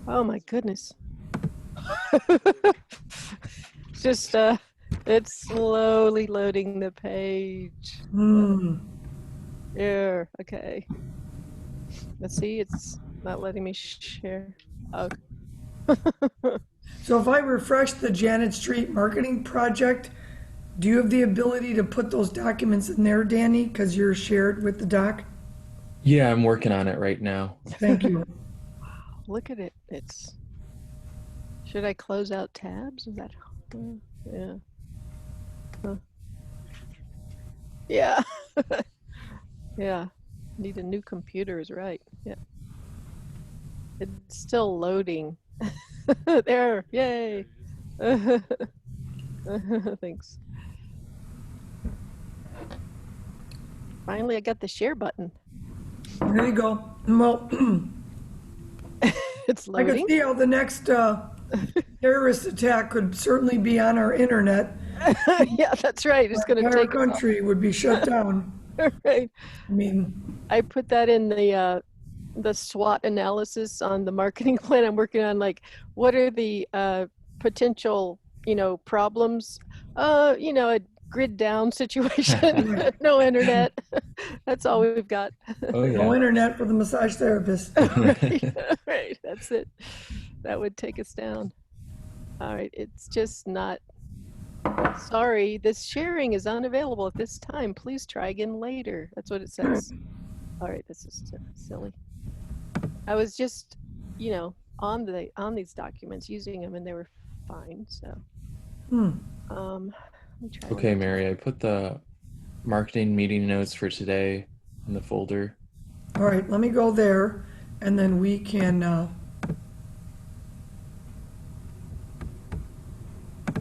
Oh my goodness. Just it's slowly loading the page. Here, okay. Let's see, it's not letting me share. Oh. So if I refresh the Janet Street marketing project, do you have the ability to put those documents in there, Danny? Because you're shared with the doc? Yeah, I'm working on it right now. Thank you. Look at it. It's. Should I close out tabs? Is that? Yeah. Huh. Yeah. Yeah. Need a new computer is right. Yeah. It's still loading. There. Yay. Thanks. Finally, I got the share button. There you go. Well, It's I loading. can see how the next terrorist attack could certainly be on our internet. Yeah, that's right. It's going to Our take country would be shut down. right. I mean, I put that in the SWOT analysis on the marketing plan I'm working on. Like, what are the potential, problems? A grid down situation, no internet. That's all we've got. Oh no yeah. internet for the massage therapist. Right, right. That's it. That would take us down. All right. It's just not. Sorry, this sharing is unavailable at this time. Please try again later. That's what it says. All right, this is silly. I was just, on these documents using them, and they were fine. So, let me try one Okay, more time. Mary, I put the marketing meeting notes for today in the folder. All right, let me go there, and then we can,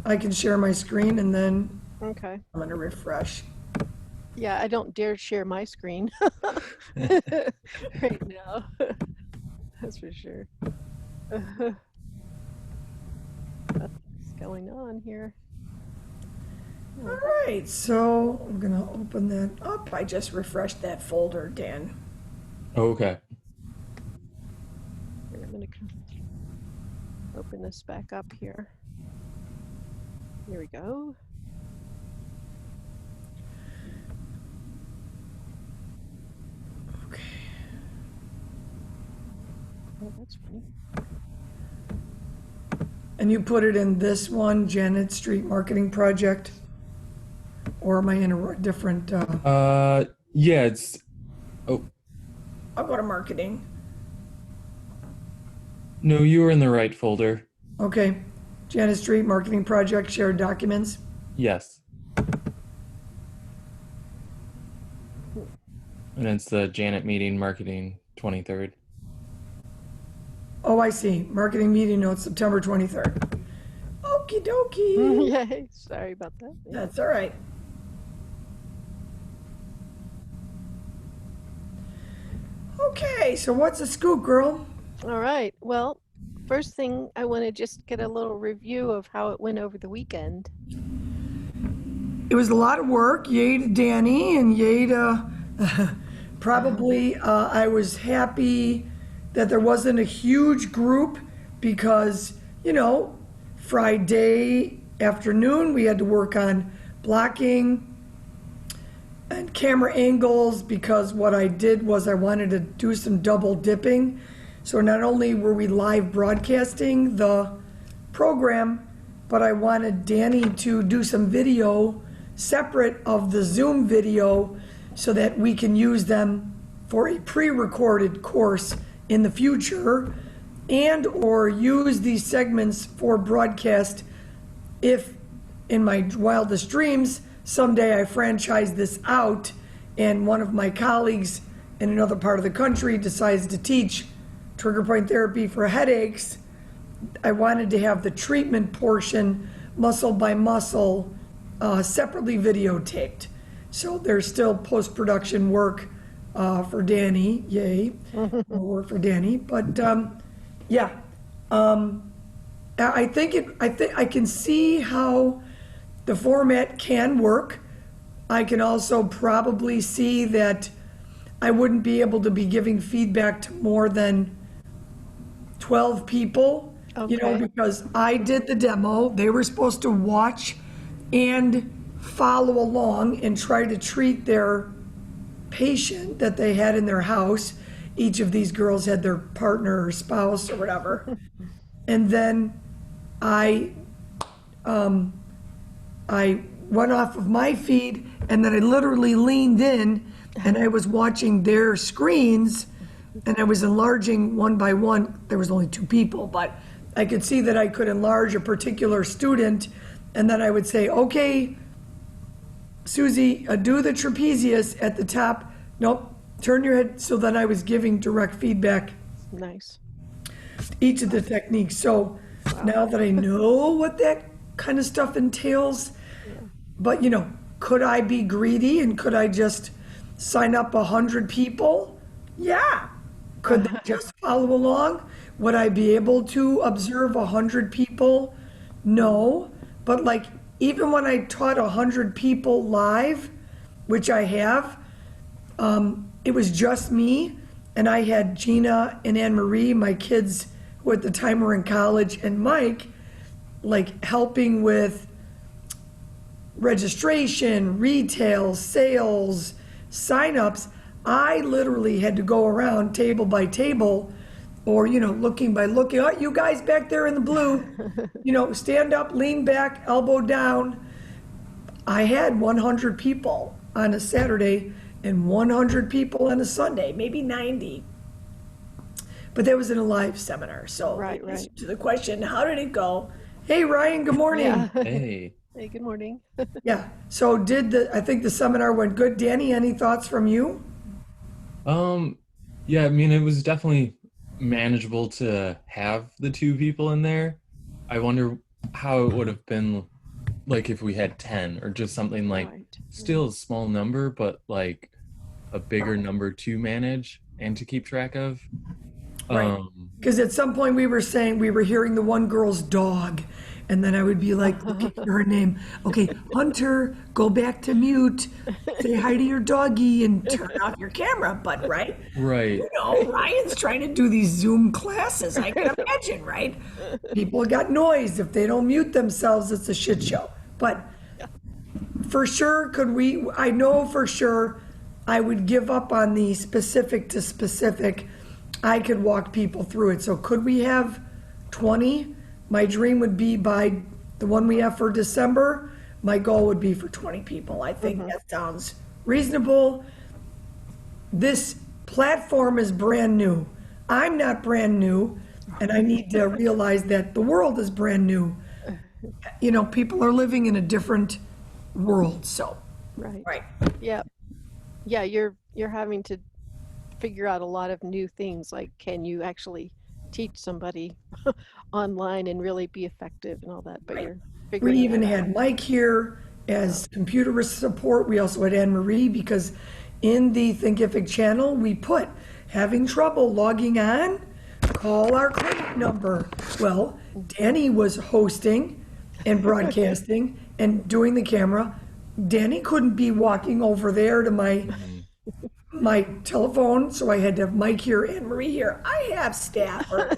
I can share my screen, and then Okay. I'm gonna refresh. Yeah, I don't dare share my screen right now. That's for sure. What's going on here? All right, so I'm gonna open that up. I just refreshed that folder, Dan. Oh, okay. I'm going to open this back up here. Here we go. Okay. Oh, that's funny. And you put it in this one, Janet Street Marketing Project? Or am I in a different, Yeah, it's. Oh, I'll go to marketing. no, you were in the right folder. Okay, Janet Street Marketing Project, shared documents. Yes. And it's the Janet meeting marketing 23rd. Oh, I see, marketing meeting notes, September 23rd. Okie dokie. Yay, sorry about that. Yeah. That's all right. Okay, so what's the scoop, girl? All right. Well, first thing, I want to just get a little review of how it went over the weekend. It was a lot of work. Yay to Danny and yay to probably I was happy that there wasn't a huge group because, Friday afternoon we had to work on blocking and camera angles because what I did was I wanted to do some double dipping. So not only were we live broadcasting the program, but I wanted Danny to do some video separate of the Zoom video so that we can use them for a pre-recorded course in the future and or use these segments for broadcast if in my wildest dreams someday I franchise this out and one of my colleagues in another part of the country decides to teach trigger point therapy for headaches. I wanted to have the treatment portion muscle by muscle separately videotaped. So there's still post-production work for Danny, yay, more work for Danny. But yeah, I think I can see how the format can work. I can also probably see that I wouldn't be able to be giving feedback to more than 12 people, Okay. because I did the demo. They were supposed to watch and follow along and try to treat their patient that they had in their house. Each of these girls had their partner or spouse or whatever. And then I I went off of my feed, and then I literally leaned in and I was watching their screens, and I was enlarging one by one. There was only 2 people, but I could see that I could enlarge a particular student, and then I would say, okay, Susie, do the trapezius at the top. Nope, turn your head. So then I was giving direct feedback, Nice. each of the techniques. So now that I know what that kind of stuff entails, but could I be greedy and could I just sign up 100 people? Yeah. Could they just follow along? Would I be able to observe 100 people? No. But like, even when I taught 100 people live, which I have, it was just me, and I had Gina and Anne Marie, my kids who at the time were in college, and Mike, like helping with registration, retail, sales, signups. I literally had to go around table by table, or looking by looking. Oh, you guys back there in the blue, stand up, lean back, elbow down. I had 100 people on a Saturday and 100 people on a Sunday, maybe 90. But that was in a live seminar. So Right. to the question, how did it go? Hey, Ryan, good morning. Yeah. Hey. Hey, good morning. Yeah. So I think the seminar went good. Danny, any thoughts from you? Yeah, I mean, it was definitely manageable to have the 2 people in there. I wonder how it would have been like if we had 10 or just something like Right. still a small number, but like a bigger number to manage and to keep track of. Right. Because at some point we were hearing the one girl's dog, and then I would be like, looking for her name. Okay, Hunter, go back to mute, say hi to your doggy, and turn off your camera. But right, Right. Ryan's trying to do these Zoom classes. I can imagine, right? People got noise. If they don't mute themselves, it's a shit show. But for sure, I know for sure I would give up on the specific to specific. I could walk people through it. So could we have 20? My dream would be by the one we have for December, my goal would be for 20 people. I think that sounds reasonable. This platform is brand new. I'm not brand new, and I need to realize that the world is brand new. People are living in a different world, so. Right. Yeah. Yeah, you're having to figure out a lot of new things, like can you actually teach somebody online and really be effective and all that, but you're We figuring even that out. had Mike here as computer support. We also had Anne Marie, because in the Thinkific channel, we put having trouble logging on, call our clinic number. Well, Danny was hosting and broadcasting and doing the camera. Danny couldn't be walking over there to my telephone, so I had to have Mike here, Anne Marie here. I have staff or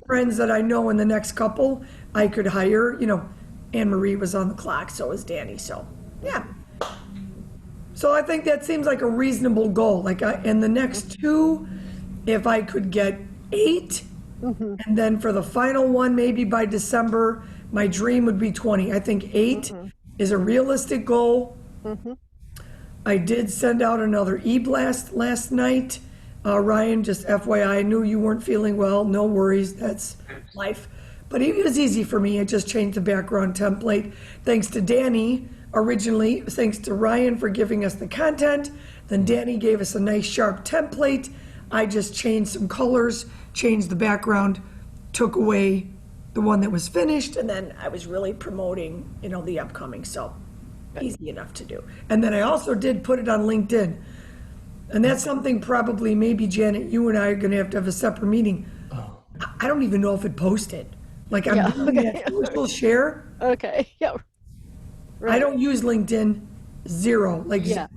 friends that I know in the next couple I could hire. Anne Marie was on the clock, so was Danny. So yeah. So I think that seems like a reasonable goal. Like in the next 2, if I could get 8, and then for the final one, maybe by December, my dream would be 20. I think 8 is a realistic goal. I did send out another e-blast last night. Ryan, just FYI, I knew you weren't feeling well. No worries, that's life. But it was easy for me. I just changed the background template. Thanks to Danny, originally, thanks to Ryan for giving us the content. Then Danny gave us a nice sharp template. I just changed some colors, changed the background, took away the one that was finished, and then I was really promoting, the upcoming. So easy enough to do. And then I also did put it on LinkedIn. And that's something probably maybe, Janet, you and I are going to have a separate meeting. I don't even know if it posted. Like I'm doing that social share. Okay. Yeah. I Right. don't use LinkedIn. Zero. Like Yeah.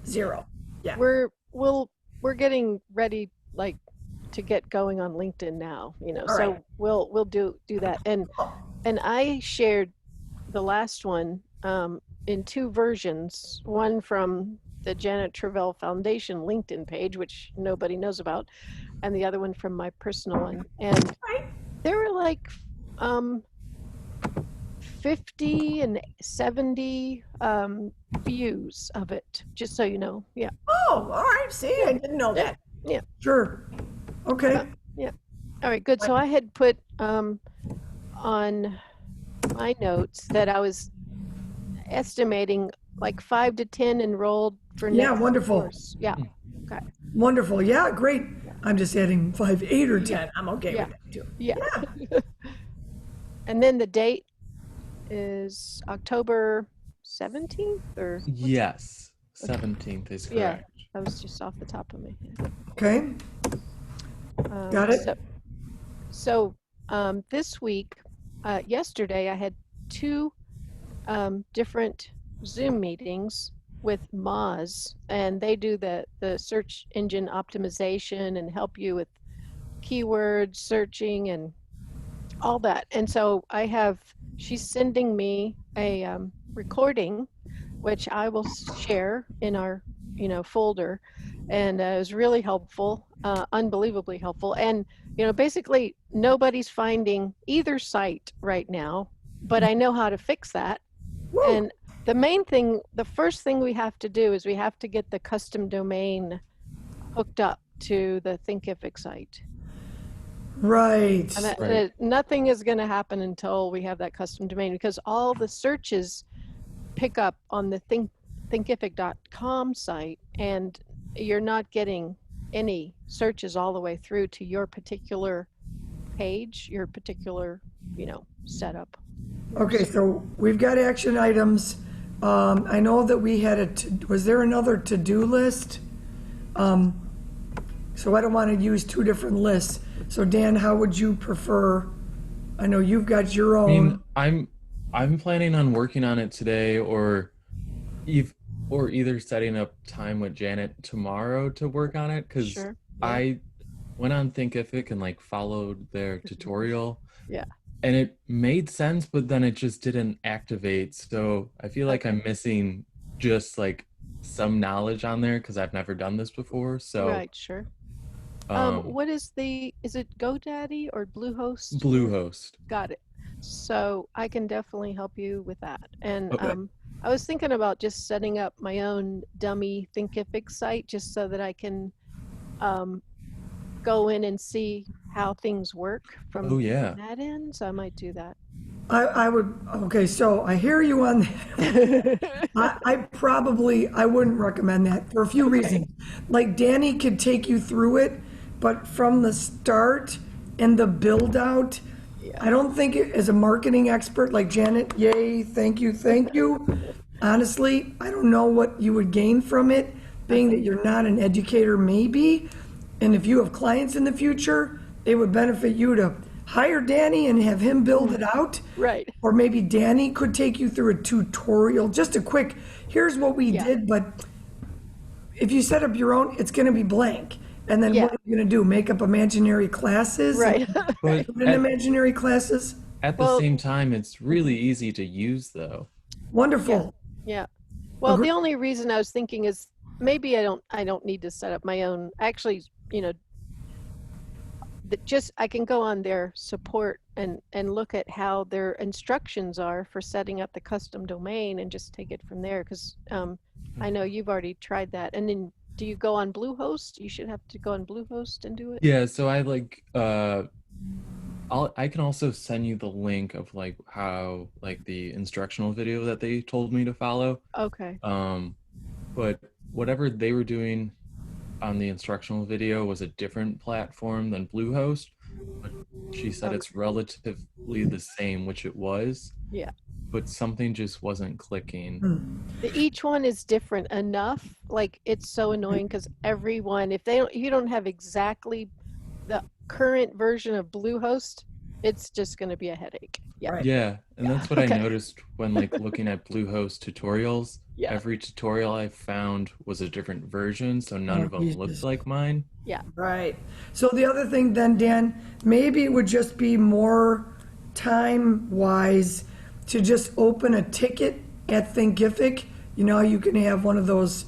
zero. Yeah. We'll we're getting ready, like, to get going on LinkedIn now, All so right. we'll do that. And I shared the last one in two versions, one from the Janet Travell Foundation LinkedIn page, which nobody knows about, and the other one from my personal one. And there were like um, 50 and 70 views of it, just so you know. Yeah. Oh, all right. See, I didn't know that. Yeah. Sure. Okay. Yeah. All right, good. So I had put on my notes that I was estimating like 5 to 10 enrolled for Yeah, next wonderful. course. Yeah. Okay. Wonderful. Yeah, great. I'm just adding 5, 8, or 10. Yeah, I'm okay Yeah. with that too. Yeah. And then the date is October 17th or Yes, 17th is Yeah. correct. that was just off the top of my head. Okay. Got it. So this week, yesterday, I had two different Zoom meetings with Moz, and they do the search engine optimization and help you with keyword searching and all that. And so she's sending me a recording, which I will share in our folder, and it was really helpful, unbelievably helpful. And basically nobody's finding either site right now, but I know how to fix that. Woo. And the first thing we have to do is we have to get the custom domain hooked up to the Thinkific site. Right. And Right. nothing is going to happen until we have that custom domain, because all the searches pick up on the thinkific.com site, and you're not getting any searches all the way through to your particular page, your particular, setup. Okay, so we've got action items. I know that we had was there another to-do list? So I don't want to use two different lists. So Dan, how would you prefer? I know you've got your I own. mean, I'm planning on working on it today, or either setting up time with Janet tomorrow to work on it, because Sure. I went on Thinkific and like followed their tutorial. Yeah. And it made sense, but then it just didn't activate. So I feel like I'm missing just like some knowledge on there because I've never done this before. So Right, sure. What is it GoDaddy or Bluehost? Bluehost. Got it. So I can definitely help you with that. And Okay. I was thinking about just setting up my own dummy Thinkific site, just so that I can go in and see how things work from Oh yeah. that end. So I might do that. I would, okay, so I hear you on that. I wouldn't recommend that for a few reasons. Like Danny could take you through it, but from the start and the build out, I don't think as a marketing expert like Janet, yay, thank you. Honestly, I don't know what you would gain from it, being that you're not an educator maybe. And if you have clients in the future, it would benefit you to hire Danny and have him build it out. Right. Or maybe Danny could take you through a tutorial, just a quick, here's what we did, but if you set up your own, it's gonna be blank. And then what are you gonna do? Make up imaginary classes? Right. But Put in imaginary classes? at the same time, it's really easy to use though. Wonderful. Yeah. Well, Agree- the only reason I was thinking is maybe I don't need to set up my own. Actually, I can go on their support and look at how their instructions are for setting up the custom domain and just take it from there. Because I know you've already tried that. And then do you go on Bluehost? You should have to go on Bluehost and do it. Yeah, so I like I can also send you the link of like how like the instructional video that they told me to follow. Okay. But whatever they were doing on the instructional video was a different platform than Bluehost. But she said it's relatively the same, which it was. Yeah. But something just wasn't clicking. Each one is different enough. Like, it's so annoying because everyone, if you don't have exactly the current version of Bluehost, It's just going to be a headache. Yeah. Right. Yeah, and that's what I Okay. noticed when like looking at Bluehost tutorials. Yeah. Every tutorial I found was a different version, so none Oh, of them Jesus. looked like mine. Yeah. Right. So the other thing then, Dan, maybe it would just be more time-wise to just open a ticket at Thinkific. You know, you can have one of those,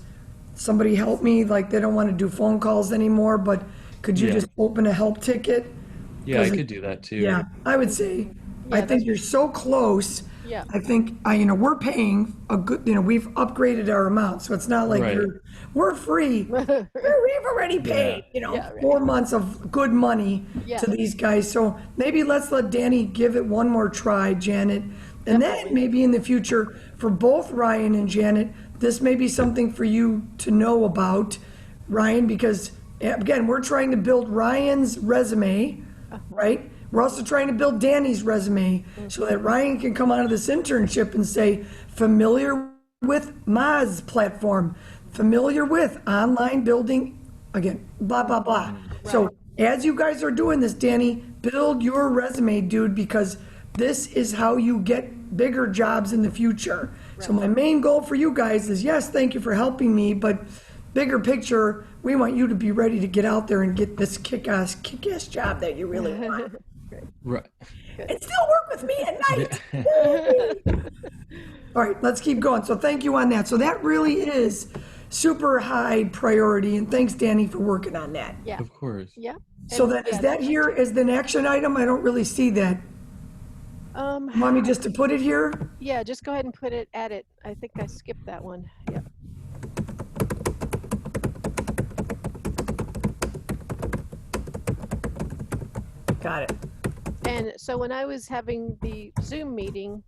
somebody help me, like they don't want to do phone calls anymore, but could you Yeah. just open a help ticket? Yeah, I 'Cause could do that too. Yeah, I would say, I Yeah, think you're so close. Yeah. I think, we're paying a good, we've upgraded our amount, so it's not like Right. we're free. We've already paid, Yeah, right. 4 months of good money Yeah. to these guys. So maybe let's let Danny give it one more try, Janet. And then maybe in the future, for both Ryan and Janet, this may be something for you to know about, Ryan, because again, we're trying to build Ryan's resume, right? We're also trying to build Danny's resume so that Ryan can come out of this internship and say, familiar with Moz platform, familiar with online building, again, blah, blah, blah. So as you guys are doing this, Danny, build your resume, dude, because this is how you get bigger jobs in the future. So my main goal for you guys is, yes, thank you for helping me, but bigger picture, we want you to be ready to get out there and get this kick-ass job that you really want. Right. And still work with me at night. All right, let's keep going. So thank you on that. So that really is super high priority, and thanks, Danny, for working on that. Yeah. Of course. Yeah. So And, that, is yeah, that here as an action item? I don't really see that. Want me just to put it here? Yeah, just go ahead and put it at it. I think I skipped that one. Yeah. Got it. And so when I was having the Zoom meeting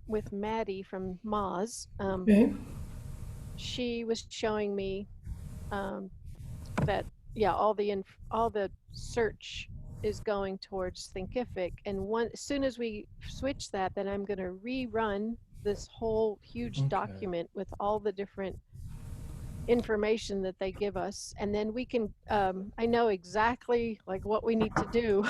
with Maddie from Moz, Okay. she was showing me that all the search is going towards Thinkific, and as soon as we switch that, then I'm going to rerun this whole huge Okay. document with all the different information that they give us, and then we can I know exactly like what we need to do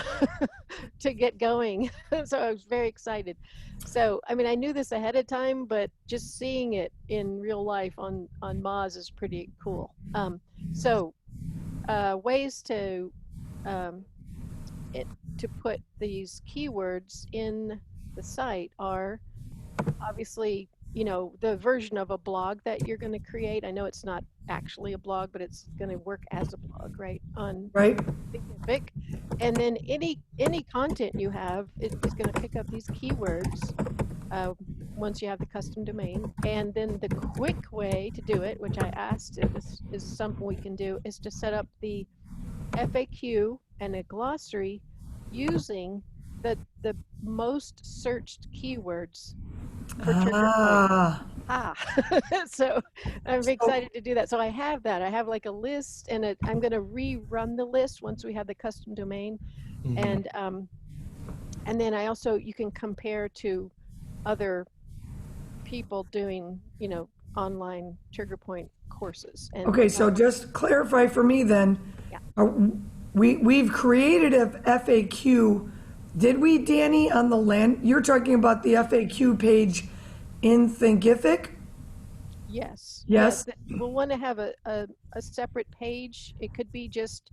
to get going. So I was very excited. So I mean, I knew this ahead of time, but just seeing it in real life on Moz is pretty cool. So ways to to put these keywords in the site are obviously, the version of a blog that you're going to create. I know it's not actually a blog, but it's going to work as a blog, right? On Right? Thinkific. And then any content you have is going to pick up these keywords once you have the custom domain. And then the quick way to do it, which I asked if this is something we can do, is to set up the FAQ and a glossary using the most searched keywords for trigger points. Ah, So I'm excited to do that. So I have that. I have like a list, and I'm going to rerun the list once we have the custom domain, Mhm. and then I also, you can compare to other people doing online trigger point courses. And okay, so just clarify for me then. Yeah. We've created a FAQ. Did we, Danny, on the land? You're talking about the FAQ page in Thinkific? Yes. Yes. We'll want to have a separate page. It could be just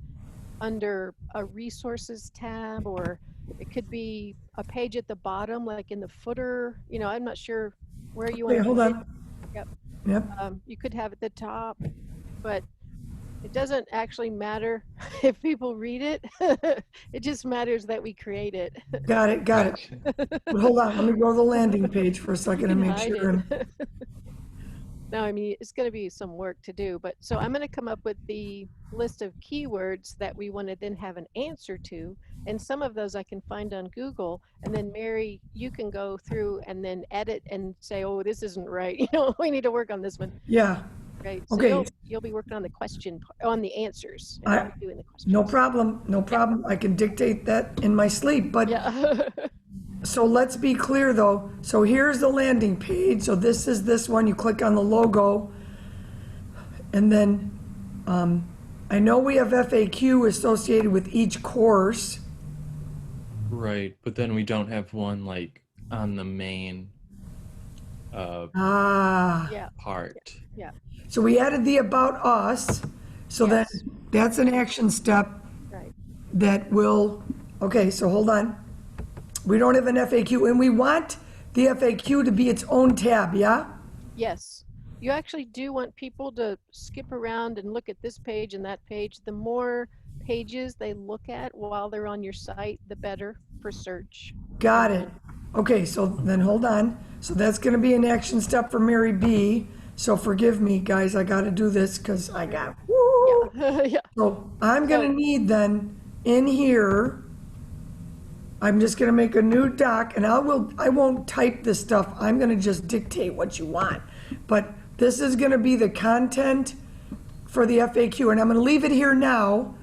under a resources tab, or it could be a page at the bottom, like in the footer. I'm not sure where you want Wait, to hold on. Yep. Yep. You could have at the top, but it doesn't actually matter if people read it. It just matters that we create it. Got it. But hold on. Let me go to the landing page for a second and You can make hide sure. it. No, I mean, it's going to be some work to do, but so I'm going to come up with the list of keywords that we want to then have an answer to. And some of those I can find on Google, and then Mary, you can go through and then edit and say, oh, this isn't right. We need to work on this one. Yeah. Right. So Okay. you'll be working on the on the answers. And I- I'll be doing the questions. No problem. I can dictate that in my sleep. But Yeah. so let's be clear though. So here's the landing page. So this is this one. You click on the logo. And then I know we have FAQ associated with each course. Right, but then we don't have one like on the main uh Ah, Yeah, part. yeah, so we added the about us. So then yes, that's an action step right. that will, okay, so hold on. We don't have an FAQ and we want the FAQ to be its own tab, yeah? Yes. You actually do want people to skip around and look at this page and that page. The more pages they look at while they're on your site, the better for search. Got it. Okay, so then hold on. So that's gonna be an action step for Mary B. So forgive me, guys, I gotta do this because I got, woo! Yeah, yeah, So I'm gonna So- need then, in here, I'm just gonna make a new doc and I won't type this stuff. I'm gonna just dictate what you want. But this is gonna be the content for the FAQ and I'm gonna leave it here now.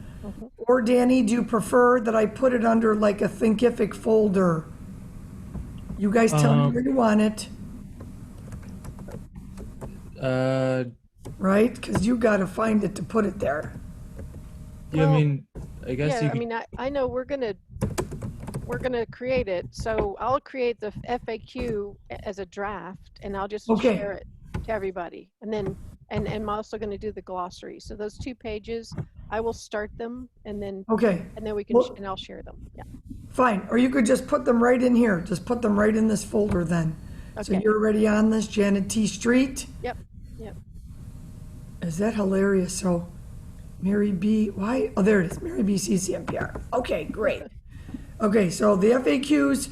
Or Danny, do you prefer that I put it under like a Thinkific folder? You guys tell me where you want it, Uh right? Because you gotta find it to put it there. yeah, I Well, mean, I guess yeah. you I could mean, I know we're gonna create it. So I'll create the FAQ as a draft, and I'll just Okay. share it to everybody. And then, and I'm also going to do the glossary. So those 2 pages, I will start them, and then Okay, we can Well- and I'll share them. Yeah. fine. Or you could just put them right in here. Just put them right in this folder then. So Okay. you're already on this, Janet T. Street. Yep. Yep. Is that hilarious? So Mary B, why? Oh, there it is, Mary B. CCMPR. Okay, great. Okay, so the FAQs,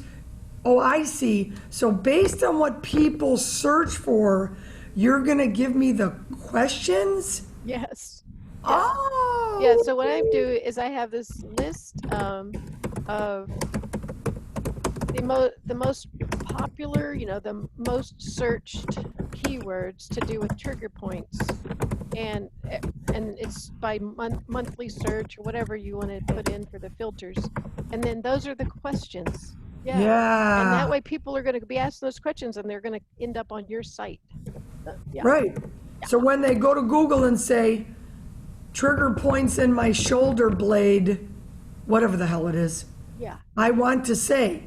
oh, I see. So based on what people search for, you're gonna give me the questions? Yes. Oh! Yeah. So what I do is I have this list of the most popular, the most searched keywords to do with trigger points, and it's by monthly search or whatever you want to put in for the filters, and then those are the questions. Yeah. And that Yeah, way people are going to be asking those questions, and they're going to end up on your site. Yeah. right. So when they go to Google and say, trigger points in my shoulder blade, whatever the hell it is, Yeah. I want to say,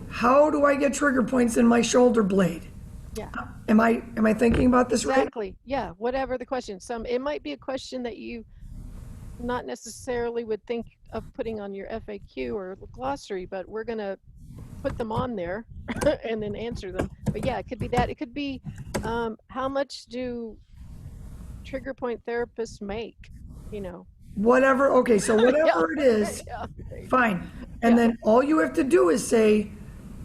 how do I get trigger points in my shoulder blade? Yeah. Am I thinking about this right? Exactly. Yeah. Whatever the question. It might be a question that you not necessarily would think of putting on your FAQ or glossary, but we're going to put them on there and then answer them. But yeah, it could be that. It could be how much do trigger point therapists make? Whatever, okay, so whatever it is, Yeah. fine. And then all you have to do is say,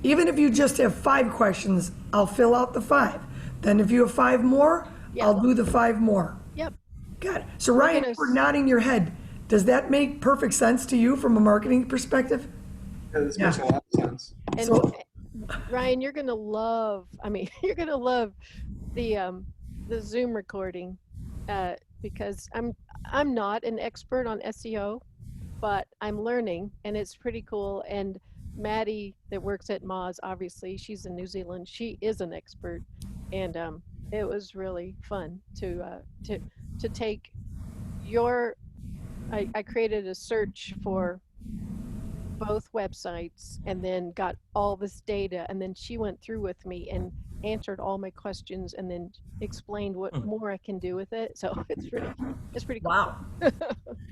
even if you just have 5 questions, I'll fill out the 5. Then if you have 5 more, Yeah. I'll do the 5 more. Yep. Got it. So Ryan, gonna you're nodding your head. Does that make perfect sense to you from a marketing perspective? Yeah, this makes a lot of sense. And So- Ryan, you're gonna love. I mean, you're gonna love the Zoom recording because I'm not an expert on SEO, but I'm learning, and it's pretty cool. And Maddie, that works at Moz, obviously, she's in New Zealand. She is an expert, and it was really fun to take your. I created a search for both websites and then got all this data, and then she went through with me and answered all my questions and then explained what more I can do with it. So it's pretty cool. Wow.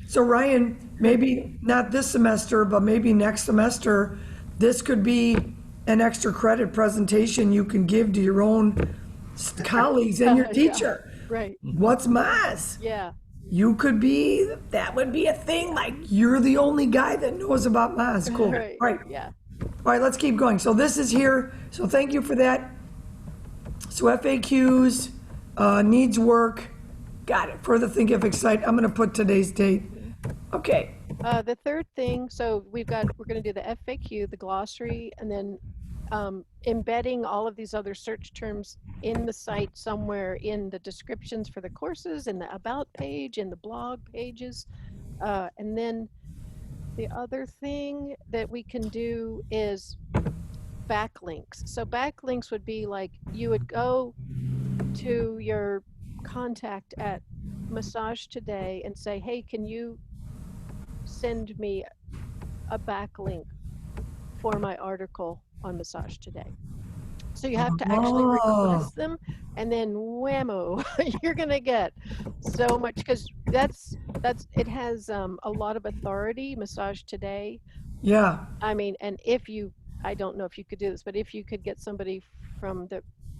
So Ryan, maybe not this semester, but maybe next semester, this could be an extra credit presentation you can give to your own colleagues and your Yeah. teacher. Right. What's Maz? Yeah. You could be, that would be a thing, like you're the only guy that knows about Maz. Cool. Right. Right. Yeah. All right, let's keep going. So this is here. So thank you for that. So FAQs, needs work. Got it. For the Thinkific site, I'm going to put today's date. Okay. The third thing, so we're going to do the FAQ, the glossary, and then embedding all of these other search terms in the site somewhere in the descriptions for the courses, in the about page, in the blog pages. And then the other thing that we can do is backlinks. So backlinks would be like you would go to your contact at Massage Today and say, hey, can you send me a backlink for my article on Massage Today. So you have to actually request them, and then whammo, you're gonna get so much, because it has a lot of authority, Massage Today. Yeah. I mean, and I don't know if you could do this, but if you could get somebody from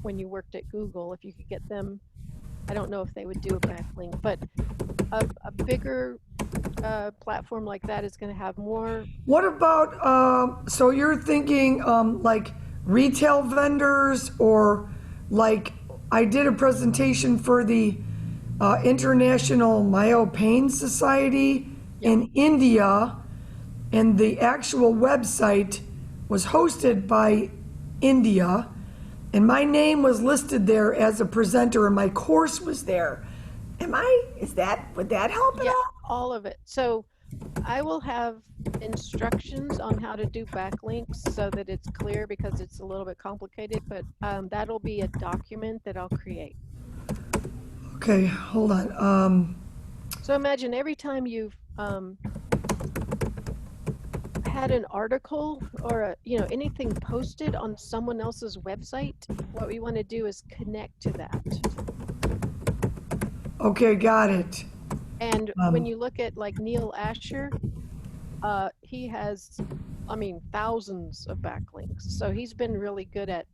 when you worked at Google, if you could get them, I don't know if they would do a backlink, but a bigger platform like that is going to have more. What about, so you're thinking like retail vendors, or like I did a presentation for the International Myopain Society in India, and the actual website was hosted by India, and my name was listed there as a presenter, and my course was there. Would that help at Yeah, all? all of it. So I will have instructions on how to do backlinks so that it's clear, because it's a little bit complicated, but that'll be a document that I'll create. Okay, hold on. So imagine every time you've had an article or anything posted on someone else's website, what we want to do is connect to that. Okay, got it. And when you look at like Neil Asher, he has, thousands of backlinks. So he's been really good at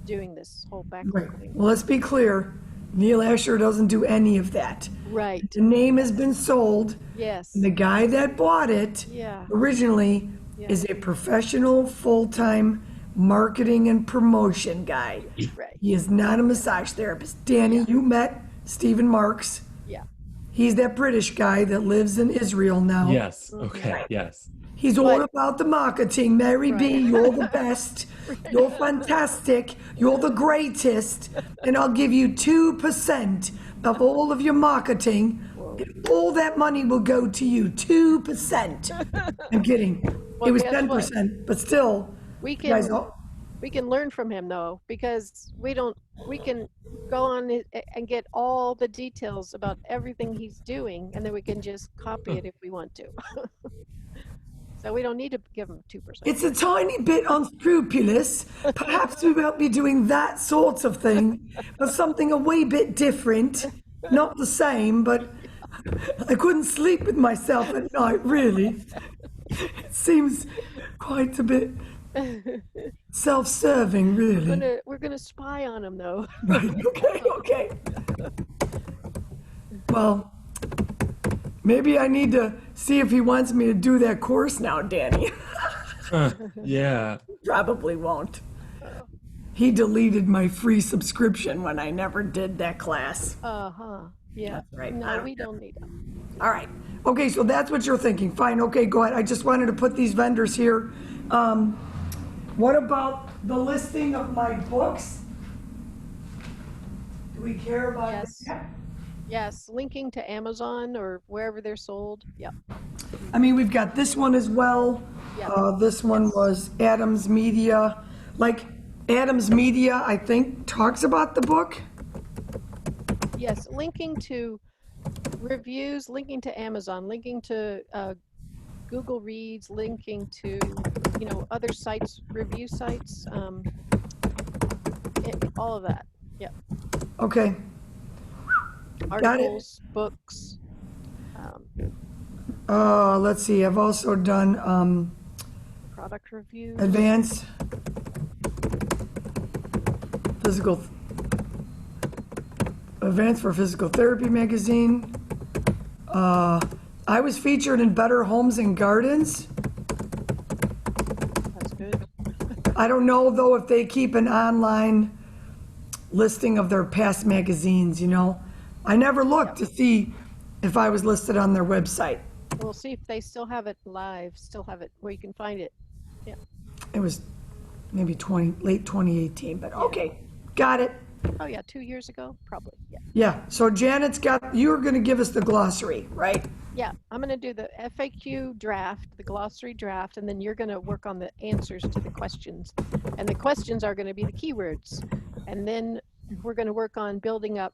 doing this whole backlink Right. thing. Well, let's be clear. Neil Asher doesn't do any of that. Right. The name has been sold. Yes. The guy that bought it Yeah. originally is a professional, full-time marketing and promotion guy. Right. He is not a massage therapist. Danny, you met Stephen Marks. Yeah. He's that British guy that lives in Israel now. Yes. Okay. Yes. He's all about the marketing. Mary B, Right. you're the best. You're fantastic. You're the greatest. And I'll give you 2% of all of your marketing. And all that money will go to you. 2%. I'm kidding. Well, It was guess 10%, but still. We you guys can learn from him though, because we can go on and get all the details about everything he's doing, and then we can just copy it if we want to. So we don't need to give him 2%. It's a tiny bit unscrupulous. Perhaps we won't be doing that sort of thing, but something a wee bit different. Not the same, but I couldn't sleep with myself at night, really. It seems quite a bit self-serving, really. We're gonna spy on him though. Right, okay. Well, maybe I need to see if he wants me to do that course now, Danny. Yeah. Probably won't. He deleted my free subscription when I never did that class. Yeah. right. I No, don't we don't need him. All right. Okay, so that's what you're thinking. Fine. Okay, go ahead. I just wanted to put these vendors here. What about the listing of my books? Do we care about Yes. that? Yes, linking to Amazon or wherever they're sold. Yep. I mean, we've got this one as well. Yeah. This one was Adams Media. Like, Adams Media, I think, talks about the book. Yes, linking to reviews, linking to Amazon, linking to Google Reads, linking to other sites, review sites, all of that. Yep. Okay. it. Articles, books. Let's see. I've also done Product reviews. advanced for Physical Therapy magazine. I was featured in Better Homes and Gardens. That's good. I don't know though if they keep an online listing of their past magazines, I never looked to see if I was listed on their website. We'll see if they still have it live, still have it where you can find it. Yeah. It was maybe late 2018, but okay, got it. Oh yeah, 2 years ago, probably. Yeah. Yeah, so Janet's you're gonna give us the glossary, right? Yeah, I'm going to do the FAQ draft, the glossary draft, and then you're going to work on the answers to the questions. And the questions are going to be the keywords. And then we're going to work on building up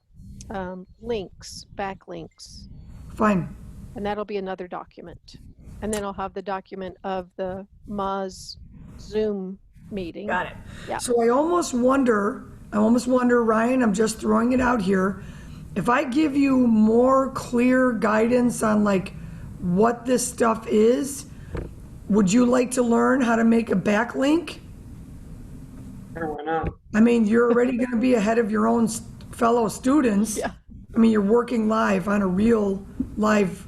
links, backlinks, Fine. and that'll be another document. And then I'll have the document of the Moz Zoom meeting. Got it. Yeah. So I almost wonder, Ryan, I'm just throwing it out here. If I give you more clear guidance on like what this stuff is, would you like to learn how to make a backlink? Sure, why not? I mean, you're already going to be ahead of your own fellow students. Yeah. I mean, you're working live on a real live,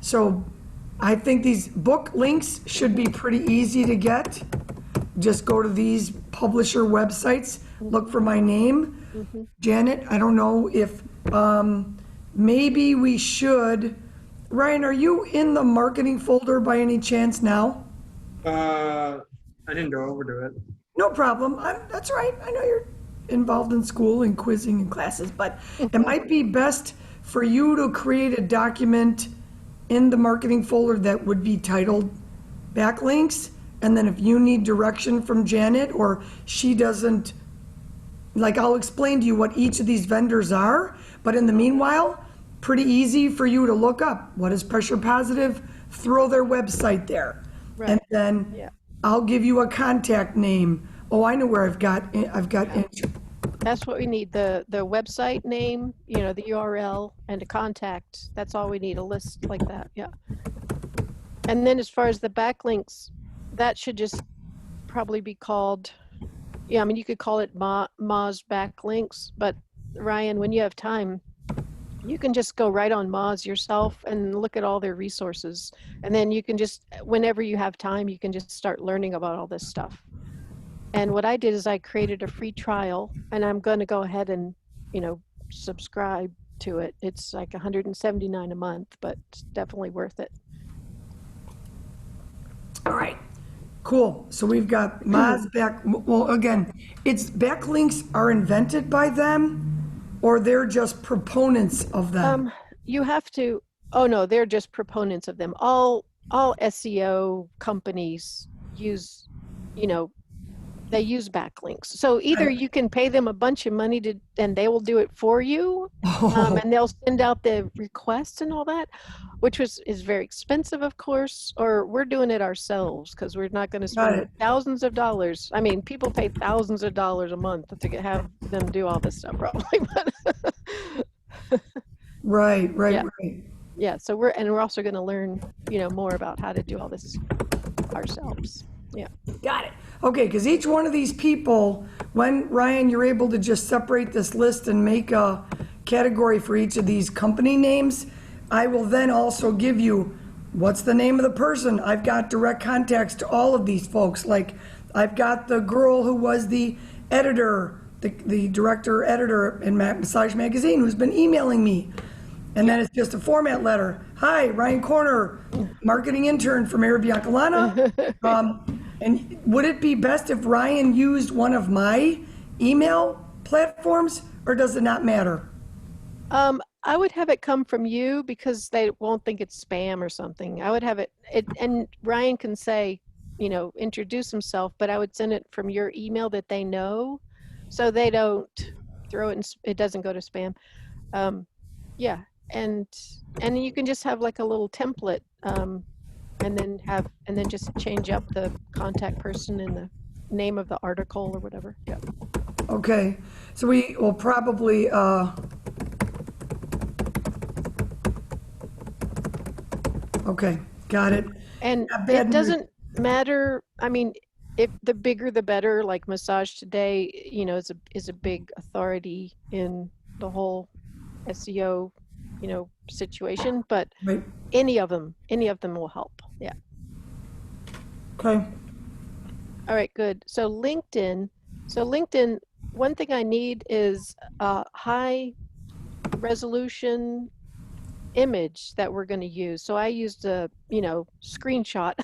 so I think these book links should be pretty easy to get. Just go to these publisher websites, look for my name. Janet, I don't know if, maybe we should, Ryan, are you in the marketing folder by any chance now? I didn't go over to it. No problem. That's right. I know you're involved in school and quizzing and classes, but it might be best for you to create a document in the marketing folder that would be titled backlinks. And then if you need direction from Janet or she doesn't, like I'll explain to you what each of these vendors are, but in the meanwhile, pretty easy for you to look up. What is Pressure Positive? Throw their website there. Right. And then Yeah. I'll give you a contact name. Oh, I know where I've got. That's what we need, the website name, the URL and a contact. That's all we need, a list like that, yeah. And then as far as the backlinks, that should just probably be called, I mean, you could call it Moz backlinks, but Ryan, when you have time, you can just go right on Moz yourself and look at all their resources. And then you can just, whenever you have time, you can just start learning about all this stuff. And what I did is I created a free trial, and I'm going to go ahead and, subscribe to it. It's like $179 a month, but it's definitely worth it. All right, cool. So we've got Moz well, again, it's backlinks are invented by them or they're just proponents of them? You have to, oh no, they're just proponents of them. All SEO companies use, they use backlinks. So either you can pay them a bunch of money and they will do it for you, and they'll send out the requests and all that, which is very expensive, of course, or we're doing it ourselves because we're not going to spend thousands of dollars. I mean, people pay thousands of dollars a month to have them do all this stuff, probably. Right. Yeah, so we're also going to learn, more about how to do all this ourselves. Yeah. Got it. Okay, because each one of these people, when, Ryan, you're able to just separate this list and make a category for each of these company names, I will then also give you what's the name of the person. I've got direct contacts to all of these folks. Like, I've got the girl who was the editor, the director editor in Massage Magazine who's been emailing me. And then it's just a format letter. Hi, Ryan Corner, marketing intern from Mary Biancalana. And would it be best if Ryan used one of my email platforms, or does it not matter? I would have it come from you because they won't think it's spam or something. I would have it and Ryan can say, introduce himself, but I would send it from your email that they know, so they don't throw it in, it doesn't go to spam. Yeah. And you can just have like a little template, and then just change up the contact person and the name of the article or whatever. Yeah. Okay, so we will probably okay, got it. And it doesn't matter. I mean, if the bigger the better. Like Massage Today, is a big authority in the whole SEO, situation. But Right. any of them will help. Yeah. Okay. All right. Good. So LinkedIn. One thing I need is a high resolution image that we're going to use. So I used a, screenshot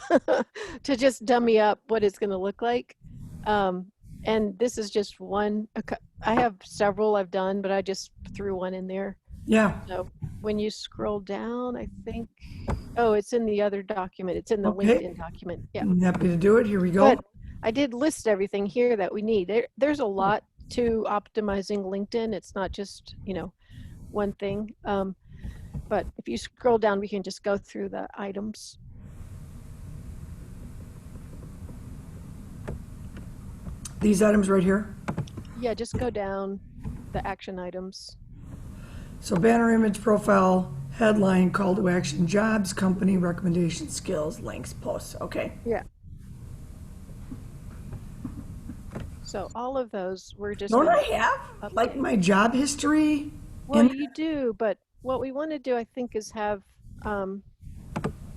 to just dummy up what it's going to look like. And this is just one. I have several I've done, but I just threw one in there. Yeah. So when you scroll down, I think, it's in the other document. It's in the Okay. LinkedIn document. Yeah. I'm happy to do it. Here we go. But I did list everything here that we need. There's a lot to optimizing LinkedIn. It's not just, one thing. But if you scroll down, we can just go through the items. These items right here. Yeah, just go down the action items. So banner image, profile, headline, call to action, jobs, company, recommendation, skills, links, posts. Okay. Yeah. So all of those we're just Don't gonna I have like update. my job history? Well, in- you do, but what we want to do, I think, is have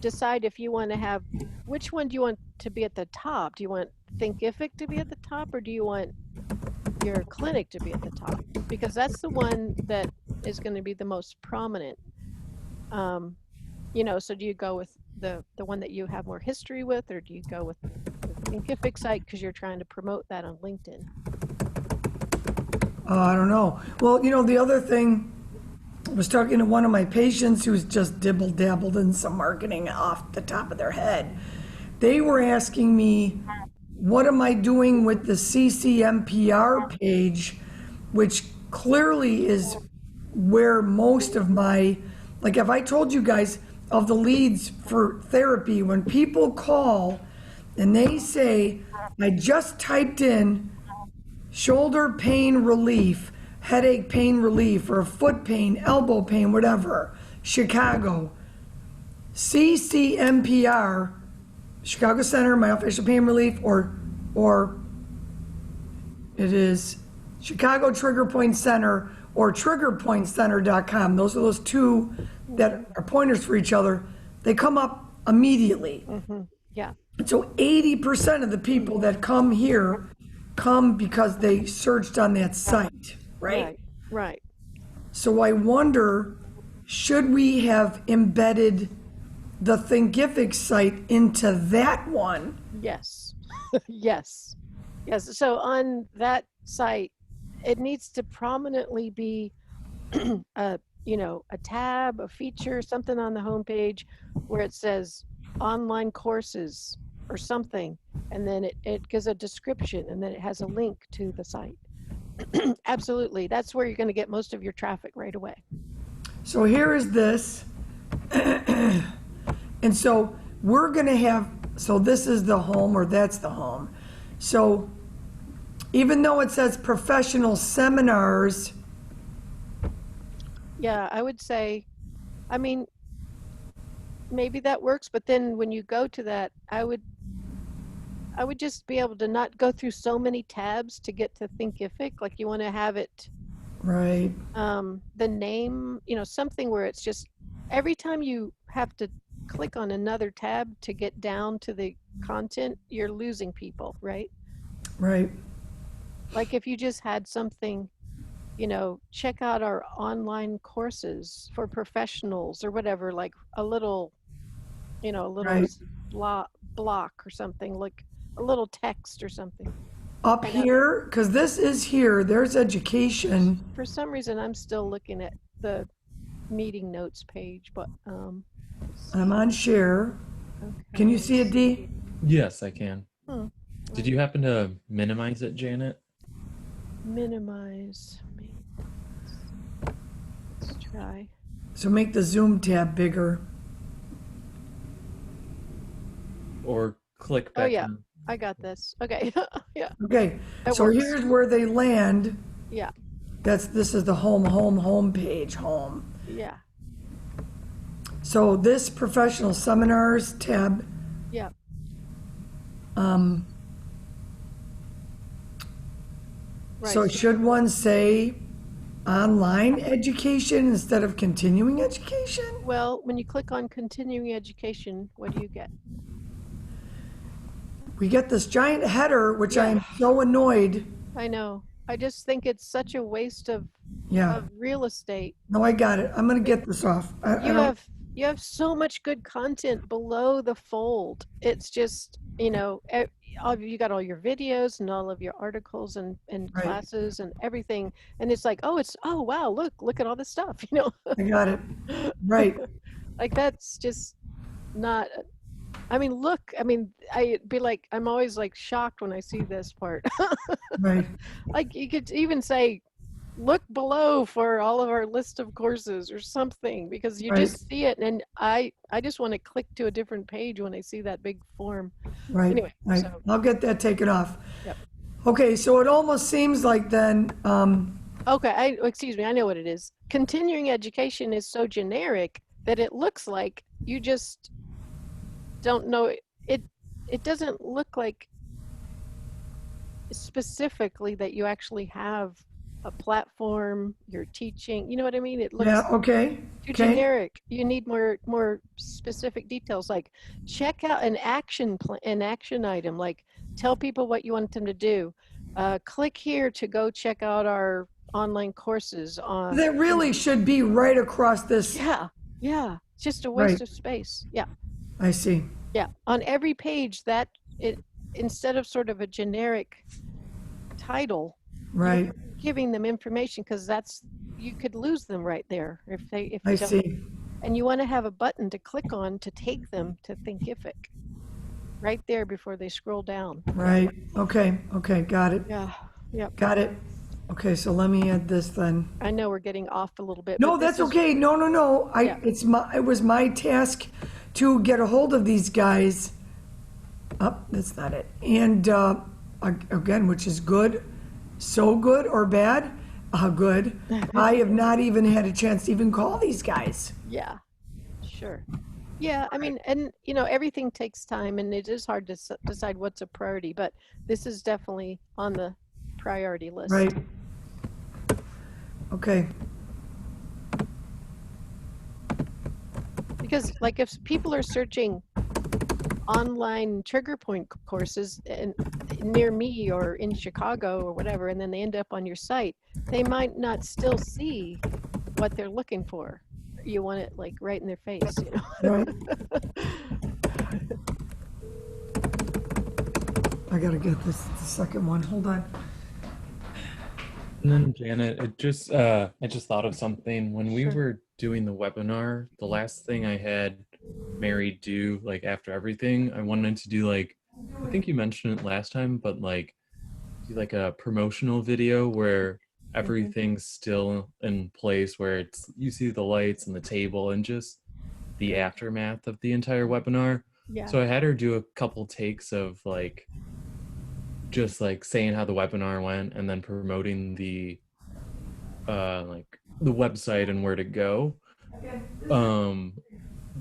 decide if you want to have which one do you want to be at the top? Do you want Thinkific to be at the top, or do you want your clinic to be at the top? Because that's the one that is going to be the most prominent. You know, so do you go with the one that you have more history with, or do you go with the Thinkific site because you're trying to promote that on LinkedIn? I don't know. Well, you know, the other thing, I was talking to one of my patients who's just dibble dabbled in some marketing off the top of their head. They were asking me, what am I doing with the CCMPR page, which clearly is where most of my, like if I told you guys of the leads for therapy, when people call and they say, I just typed in shoulder pain relief, headache pain relief, or foot pain, elbow pain, whatever, Chicago, CCMPR, Chicago Center, Myofascial Pain Relief, or it is Chicago Trigger Point Center or triggerpointcenter.com. Those are those two that are pointers for each other. They come up immediately. Yeah. So 80% of the people that come here come because they searched on that site, right? Right. Right. So I wonder, should we have embedded the Thinkific site into that one? Yes. Yes. Yes. So on that site, it needs to prominently be a, you know, a tab, a feature, something on the homepage where it says online courses or something, and then it gives a description, and then it has a link to the site. Absolutely. That's where you're going to get most of your traffic right away. So here is this. And so we're going to have, so this is the home or that's the home. So even though it says professional seminars, Yeah, I would say, I mean, maybe that works, but then when you go to that, I would just be able to not go through so many tabs to get to Thinkific. Like you want to have it, right? the name, you know, something where it's just every time you have to click on another tab to get down to the content, you're losing people, right? Right. Like if you just had something, you know, check out our online courses for professionals or whatever, like a little, you know, a little Right. block or something, like a little text or something. Up here, because this is here, there's education. For some reason, I'm still looking at the meeting notes page, but I'm on share. Can you see it, Dee? Yes, I can. Hmm. Did you happen to minimize it, Janet? Minimize. Let's try. So make the Zoom tab bigger. Or click back Oh yeah, on- I got this. Okay. Yeah. Okay, That so works. here's where they land. Yeah. This is the home page, home. Yeah. So this professional seminars tab, Yeah. Right. so should one say online education instead of continuing education? Well, when you click on continuing education, what do you get? We get this giant header, which Yeah. I am so annoyed. I know. I just think it's such a waste of Yeah, real estate. no, I got it. I'm gonna get this off. I You don't- have so much good content below the fold. It's just, you know, you got all your videos and all of your articles and Right. classes and everything, and it's like, oh wow, look at all this stuff, you know. I got it. Right, Like that's just not. I mean, look. I mean, I'd be like, I'm always like shocked when I see this part. right. Like you could even say, look below for all of our list of courses or something, because you Right. just see it and I just want to click to a different page when I see that big form. Right, Anyway, right. so I'll get that taken off. yep. Okay, so it almost seems like then, Okay, excuse me, I know what it is. Continuing education is so generic that it looks like you just don't know it. It doesn't look like specifically that you actually have a platform, you're teaching, you know what I mean? It yeah, looks okay, too okay, generic. You need more specific details, like check out an action plan, an action item, like tell people what you want them to do. Click here to go check out our online courses on, that really should be right across this, yeah, yeah. It's just a right, waste of space. Yeah, I see, yeah. On every page that it, instead of sort of a generic title, you're right, giving them information, because that's, you could lose them right there if I you don't. see, And you want to have a button to click on to take them to Thinkific right there before they scroll down. right, okay, okay, got it, Yeah, yep. got it. Okay, so let me add this then. I know we're getting off a little bit, No, but this that's is, okay, no, no, no, Yeah. it was my task to get a hold of these guys. Oh, that's not it. And, again, which is good, so good or bad, good. I have not even had a chance to even call these guys. yeah, sure. Yeah, I mean, and you know, everything takes time and it is hard to decide what's a priority, but this is definitely on the priority list. Right. Okay, Because like if people are searching online trigger point courses near me or in Chicago or whatever, and then they end up on your site, they might not still see what they're looking for. You want it like right in their face, you know? right. I gotta get this, the second one, hold on. And then Janet, I just thought of something. When we Sure. were doing the webinar, the last thing I had Mary do, like after everything, I wanted to do like, I think you mentioned it last time, but like do like a promotional video where everything's still in place, where it's, you see the lights and the table and just the aftermath of the entire webinar. Yeah. So I had her do a couple takes of like just like saying how the webinar went and then promoting the like the website and where to go,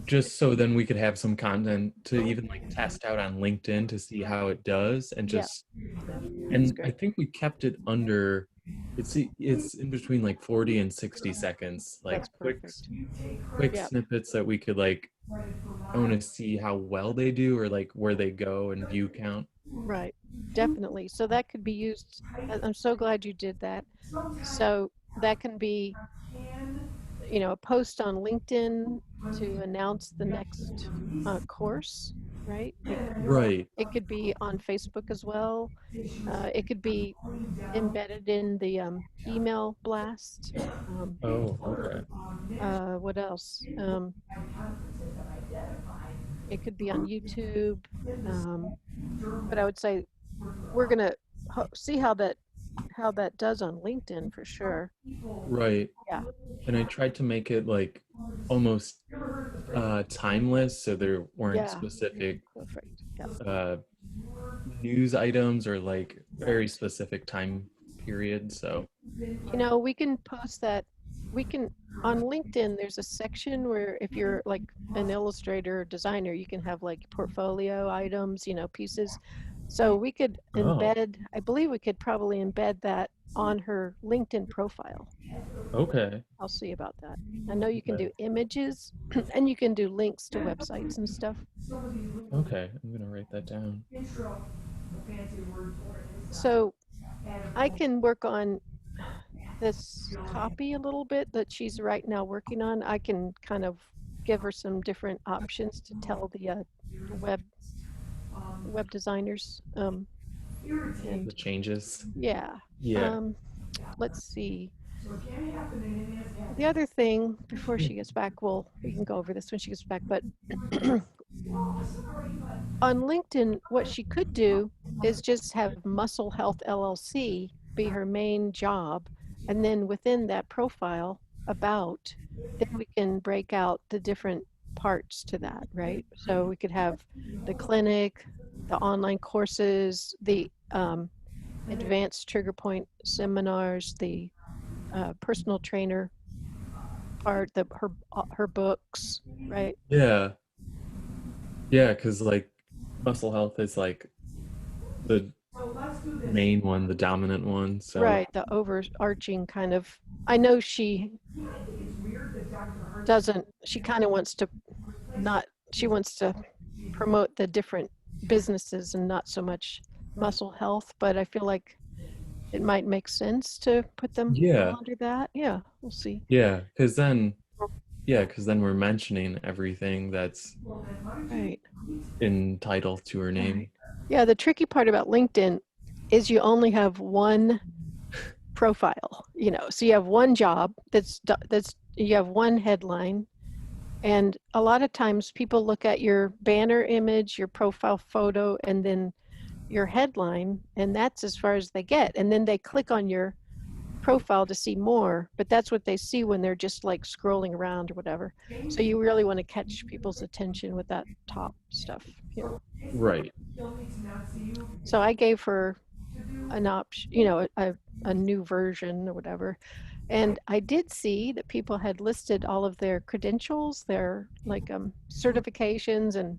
just so then we could have some content to even like test out on LinkedIn to see how it does, and Yeah. just and I think we kept it under, it's in between like 40 and 60 seconds, like That's quick perfect. Yeah. snippets that we could like, I want to see how well they do or like where they go and view count. Right, definitely. So that could be used. I'm so glad you did that. So that can be, you know, a post on LinkedIn to announce the next course, right? Right. It could be on Facebook as well. It could be embedded in the email blast. Oh, okay. What else? It could be on YouTube. But I would say we're gonna see how that does on LinkedIn for sure. Right. Yeah. And I tried to make it like almost timeless, so there weren't Yeah. specific Perfect. Yeah. news items or like very specific time period. So You know, we can post that. We can on LinkedIn. There's a section where if you're like an illustrator or designer, you can have like portfolio items, you know, pieces. So we could embed. I believe we could probably embed that on her LinkedIn profile. okay. I'll see about that. I know you can do images and you can do links to websites and stuff. Okay, I'm gonna write that down. So I can work on this copy a little bit that she's right now working on. I can kind of give her some different options to tell the web designers. And The changes. yeah. Yeah. Let's see. The other thing before she gets back, we can go over this when she gets back, but on LinkedIn, what she could do is just have Muscle Health LLC be her main job, And then within that profile about, then we can break out the different parts to that, right? So we could have the clinic, the online courses, the advanced trigger point seminars, the personal trainer part, her books, right? Yeah. Yeah, because like muscle health is like the main one, the dominant one. So Right, the overarching kind of. I know she doesn't. She kind of wants to not. She wants to promote the different businesses and not so much muscle health. But I feel like it might make sense to put them yeah, all under that. Yeah, we'll see. yeah, because then we're mentioning everything that's Right. entitled to her name. Yeah, the tricky part about LinkedIn is you only have one profile, so you have one job that's you have one headline, and a lot of times people look at your banner image, your profile photo, and then your headline, and that's as far as they get, and then they click on your profile to see more, but that's what they see when they're just like scrolling around or whatever. So you really want to catch people's attention with that top stuff. Right. So I gave her an option, a new version or whatever. And I did see that people had listed all of their credentials, their like certifications and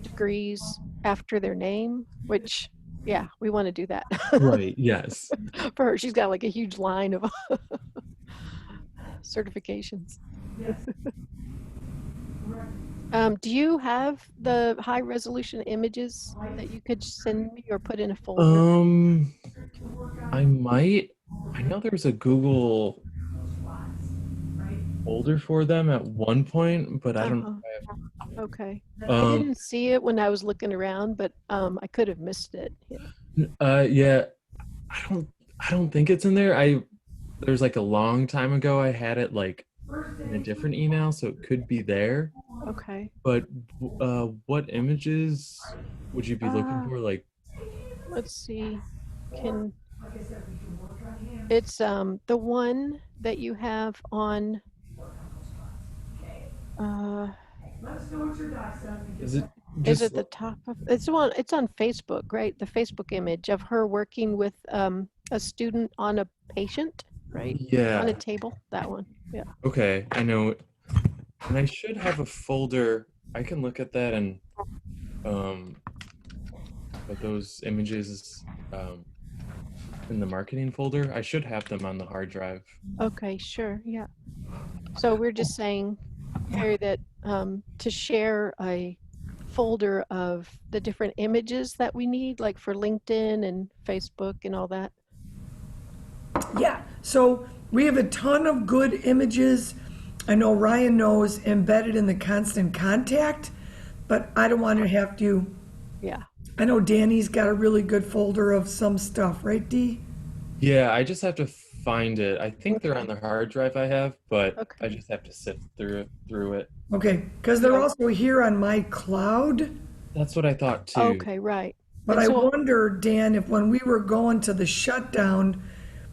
degrees after their name, which, yeah, we want to do that. Right. Yes. For her, she's got like a huge line of certifications. Do you have the high resolution images that you could send me or put in a folder? I might. I know there's a Google folder for them at one point, but I don't know. Okay. I Um, didn't see it when I was looking around, but I could have missed it. yeah, I don't think it's in there. There's like a long time ago I had it like in a different email, so it could be there. Okay. But what images would you be looking for? Like, Let's see. It's the one that you have on is it is just it the top of it's on Facebook, right? The Facebook image of her working with a student on a patient, right? On yeah? a table, that one. Yeah. Okay, I know. And I should have a folder. I can look at that and put those images in the marketing folder. I should have them on the hard drive. Okay, sure. Yeah. So we're just saying, Mary, that to share a folder of the different images that we need, like for LinkedIn and Facebook and all that. Yeah, so we have a ton of good images. I know Ryan knows embedded in the constant contact, but I don't want to have to. Yeah. I know Danny's got a really good folder of some stuff, right, Dee? Yeah, I just have to find it. I think they're on the hard drive I have, but I Okay. just have to sift through it. Okay, because they're also here on my cloud. That's what I thought too. Okay, right. But And I so- wonder, Dan, if when we were going to the shutdown,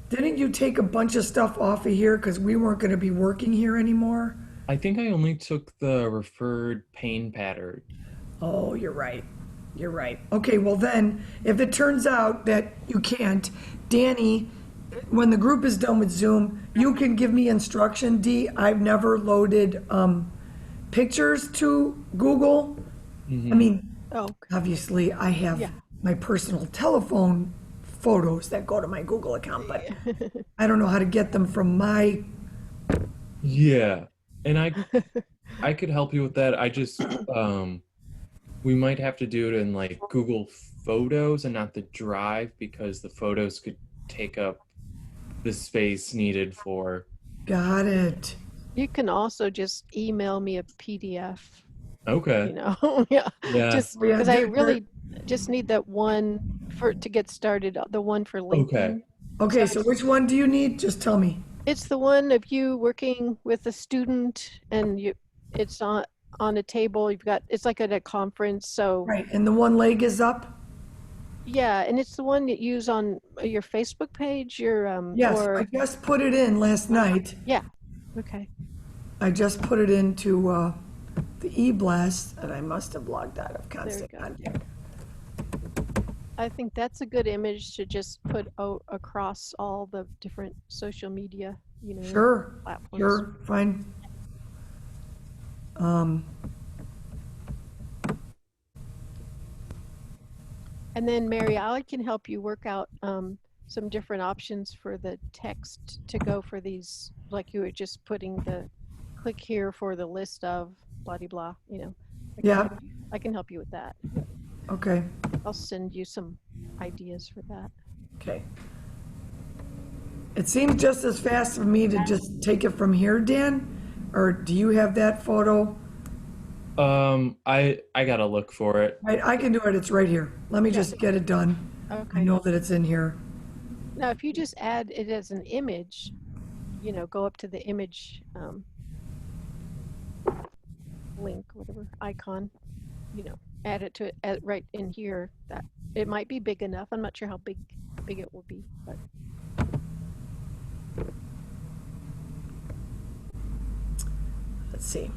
didn't you take a bunch of stuff off of here because we weren't going to be working here anymore? I think I only took the referred pain pattern. Oh, you're right. You're right. Okay, well then, if it turns out that you can't, Danny, when the group is done with Zoom, you can give me instruction, Dee. I've never loaded pictures to Google. I mean, Oh, obviously, I have Yeah. my personal telephone photos that go to my Google account, but I don't know how to get them from my. Yeah, and I could help you with that. I just we might have to do it in like Google Photos and not the Drive because the photos could take up the space needed for. Got it. you can also just email me a PDF, Okay. yeah. Yeah. Just Yeah, because I there- really just need that one to get started, the one for LinkedIn. Okay, so which one do you need? Just tell me. It's the one of you working with a student and it's on a table. It's like at a conference. So Right, and the one leg is up? Yeah, and it's the one that you use on your Facebook page, your Yes, or I just put it in last night. yeah. Okay. I just put it into the e-blast, and I must have logged out of There constant you go. contact. I think that's a good image to just put across all the different social media, Sure, platforms. sure, fine. And then Mary, I can help you work out some different options for the text to go for these, like you were just putting the click here for the list of blah de blah, Yeah, I can help you with that. okay, I'll send you some ideas for that. okay. It seems just as fast for me to just take it from here, Dan, or do you have that photo? I gotta look for it. I can do it, it's right here. Let me Yeah. just get it done. I Okay. know that it's in here. Now, if you just add it as an image, go up to the image link, whatever icon, add it to it right in here. That it might be big enough. I'm not sure how big it will be, but Let's see.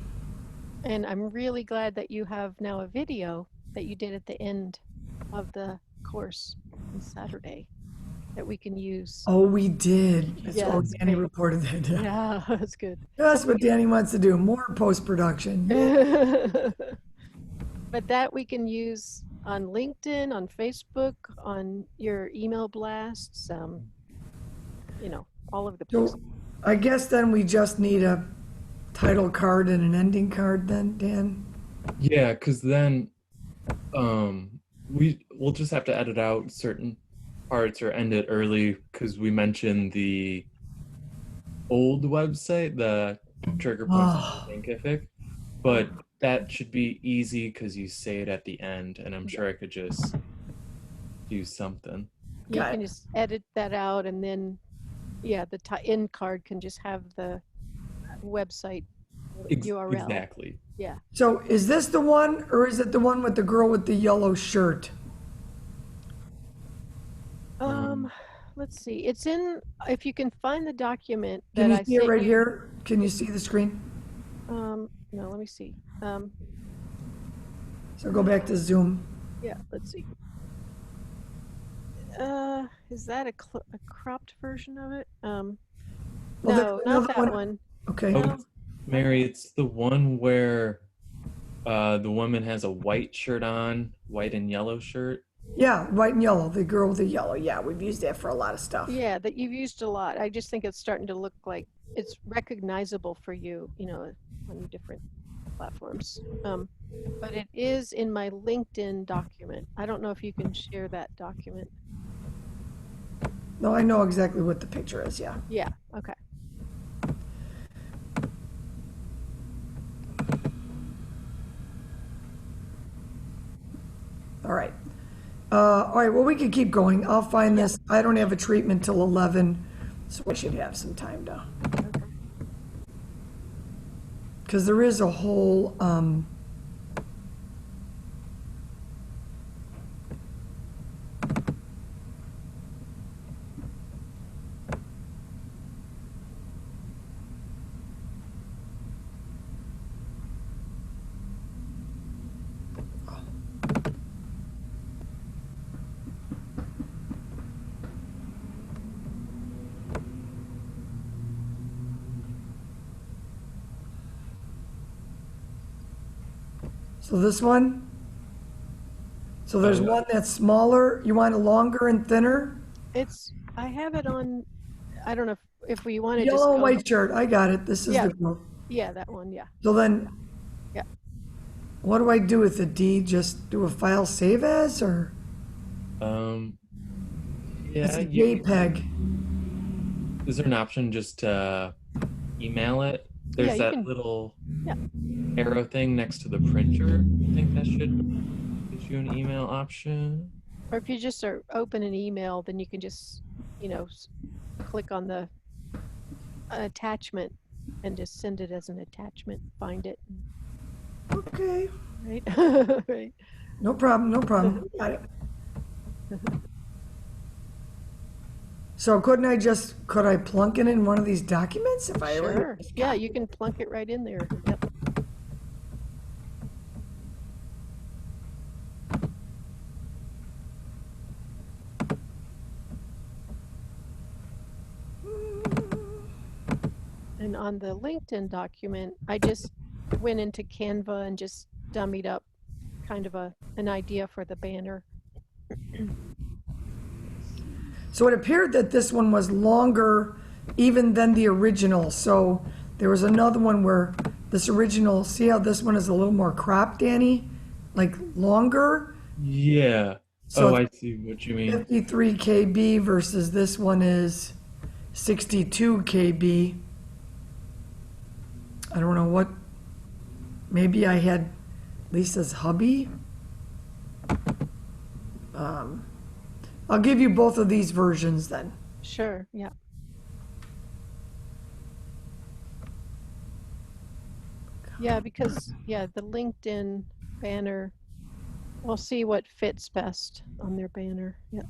and I'm really glad that you have now a video that you did at the end of the course on Saturday that we can use. Oh, we did. That's Yeah, oh, that's Danny great. reported that. Yeah, that's good. That's what Danny wants to do, more post-production. But that we can use on LinkedIn, on Facebook, on your email blasts, all over the place. So I guess then we just need a title card and an ending card then, Dan? Yeah, because then we'll just have to edit out certain parts or end it early because we mentioned the old website, the Trigger Points Oh. Thinkific, but that should be easy because you say it at the end, and I'm sure I could just do something. You Got can it. just edit that out, and then, yeah, the end card can just have the website URL. Exactly. Yeah. So is this the one, or is it the one with the girl with the yellow shirt? Let's see. It's in. If you can find the document Can that you I see it sent right you. here? Can you see the screen? No, let me see. So go back to Zoom. Yeah, let's see. Is that a cropped version of it? Well, No, there's not another that one. Okay. Oh, No. Mary, it's the one where the woman has a white shirt on, white and yellow shirt. Yeah, white and yellow, the girl with the yellow. Yeah, we've used that for a lot of stuff. Yeah, that you've used a lot. I just think it's starting to look like it's recognizable for you, on different platforms. But it is in my LinkedIn document. I don't know if you can share that document. No, I know exactly what the picture is, yeah. Yeah, okay. All right. All right, well, we can keep going. I'll find this. I don't have a treatment till 11, so we should have some time to. Because there is a whole, so this one. So there's one that's smaller. You want it longer and thinner? I have it on, I don't know if we want to just Yellow and go. white shirt. I got it. This is Yeah. the girl. Yeah, that one, yeah. So then. Yeah. What do I do with the D? Just do a file save as, or? It's Yeah, a JPEG. is there an option just to email it? There's Yeah, you that can- little Yeah. arrow thing next to the printer. I think that should give you an email option. Or if you just open an email, then you can just, click on the attachment and just send it as an attachment, find it, Okay. right? Right. No problem, no problem. Got it. So could I plunk it in one of these documents if I like? Sure. Yeah, you can plunk it right in there. Yep. And on the LinkedIn document, I just went into Canva and just dummied up kind of an idea for the banner. So it appeared that this one was longer even than the original. So there was another one where this original, see how this one is a little more cropped, Danny? Like longer? Yeah. So Oh, I see what you mean. 53 KB versus this one is 62 KB. I don't know what, maybe I had Lisa's hubby. I'll give you both of these versions then. Sure, yeah. Yeah, because, yeah, the LinkedIn banner, we'll see what fits best on their banner. Yeah.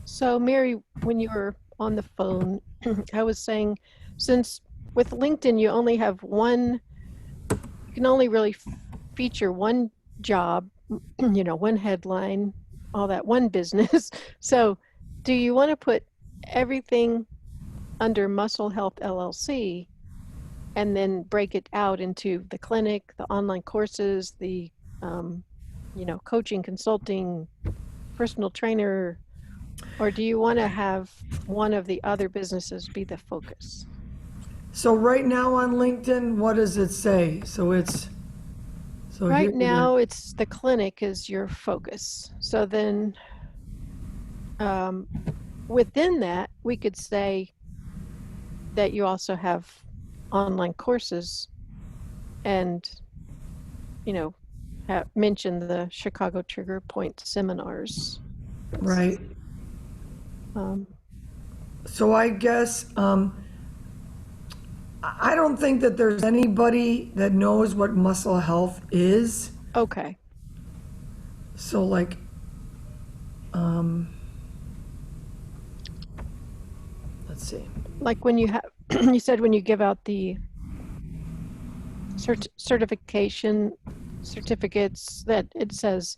So Mary, when you were on the phone, I was saying, since with LinkedIn, you only have one, you can only really feature one job, one headline, all that, one business. So do you want to put everything under Muscle Health LLC and then break it out into the clinic, the online courses, the, coaching, consulting, personal trainer, or do you want to have one of the other businesses be the focus? So right now on LinkedIn, what does it say? Right now, it's the clinic is your focus. So then within that, we could say that you also have online courses and, mention the Chicago Trigger Point seminars. Right. So I guess, I don't think that there's anybody that knows what muscle health is. Okay. So like, let's see. Like when you have, you said when you give out the certificates that it says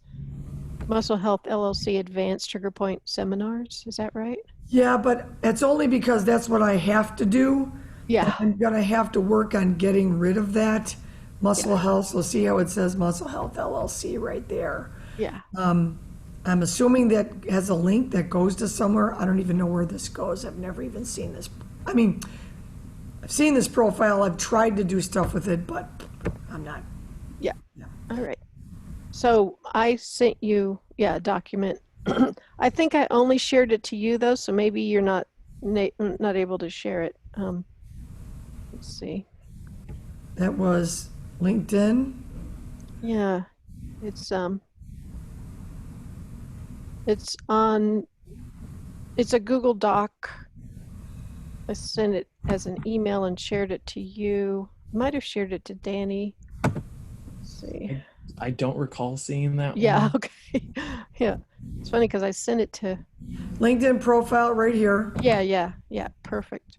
Muscle Health LLC Advanced Trigger Point Seminars. Is that right? Yeah, but it's only because that's what I have to do. Yeah. I'm gonna have to work on getting rid of that muscle health. So see how it says Muscle Health LLC right there. Yeah. I'm assuming that has a link that goes to somewhere. I don't even know where this goes. I've never even seen this. I mean, I've seen this profile. I've tried to do stuff with it, but I'm not. Yeah. All right. So I sent you, a document. I think I only shared it to you though, so maybe you're not able to share it. Let's see. That was LinkedIn. Yeah, it's a Google Doc. I sent it as an email and shared it to you. Might have shared it to Danny. Let's see. I don't recall seeing that Yeah, one. okay. Yeah. It's funny because I sent it to, LinkedIn profile right here. yeah, perfect.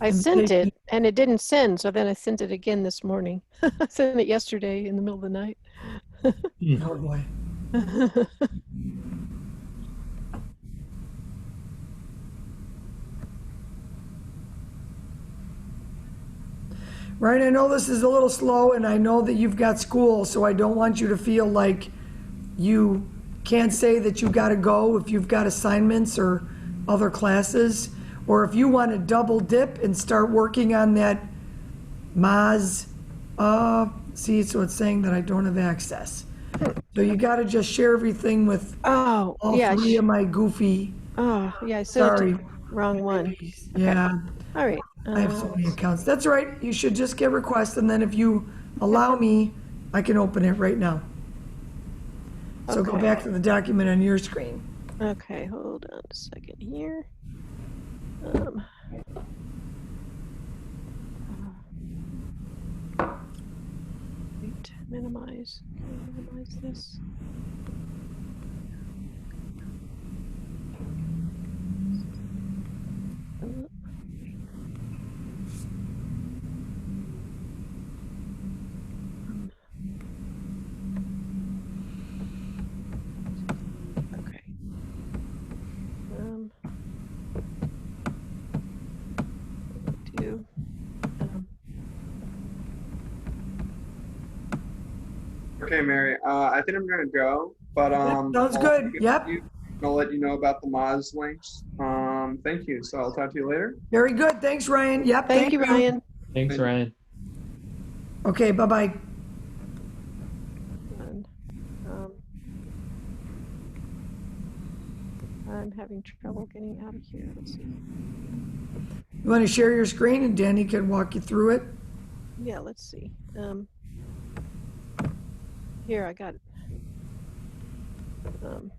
I sent it and it didn't send, so then I sent it again this morning. I sent it yesterday in the middle of the night. Oh boy. Right, I know this is a little slow and I know that you've got school, so I don't want you to feel like you can't say that you gotta go if you've got assignments or other classes, or if you want to double dip and start working on that Moz, see, so it's saying that I don't have access. So you gotta just share everything with Oh, all yeah. three of my goofy, Oh, yeah, I sent it sorry. to the wrong one. Yeah. All right. I have so many accounts. That's right. You should just get requests, and then if you allow me, I can open it right now. So go Okay. back to the document on your screen. Okay, hold on a second here. Um, wait, minimize. Can I minimize this? Okay. Do Okay, Mary. I think I'm gonna go, but Sounds I'll good. get Yep. you- I'll let you know about the Moz links. Thank you. So I'll talk to you later. Very good. Thanks, Ryan. Yep. thank you, Ryan. Thanks, Ryan. Okay, bye-bye. And, I'm having trouble getting out of here. Let's see. You want to share your screen and Danny can walk you through it? Yeah, let's see. Here, I got it. No.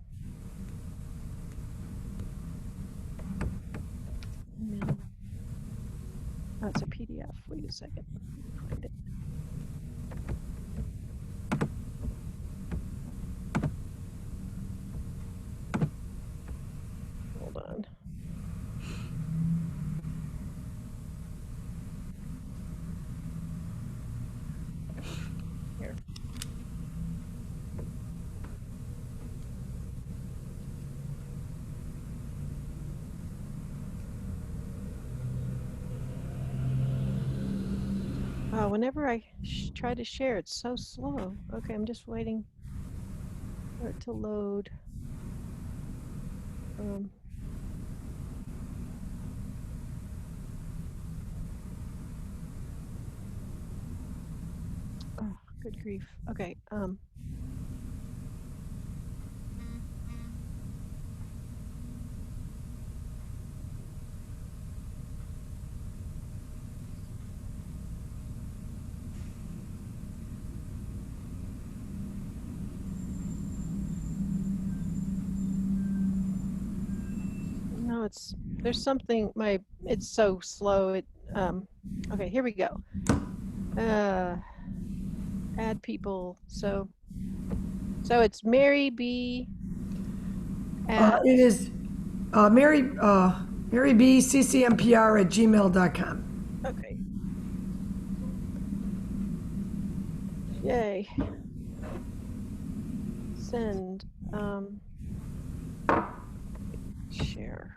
Oh, it's a PDF. Wait a second. Find it. Hold on. Here. Whenever I try to share, it's so slow. Okay, I'm just waiting for it to load. Oh, good grief. Okay. No, there's something, it's so slow. Okay, here we go. Add people. So it's Mary B. It is Mary B. CCMPR at gmail.com. Okay. Yay. Send. Share.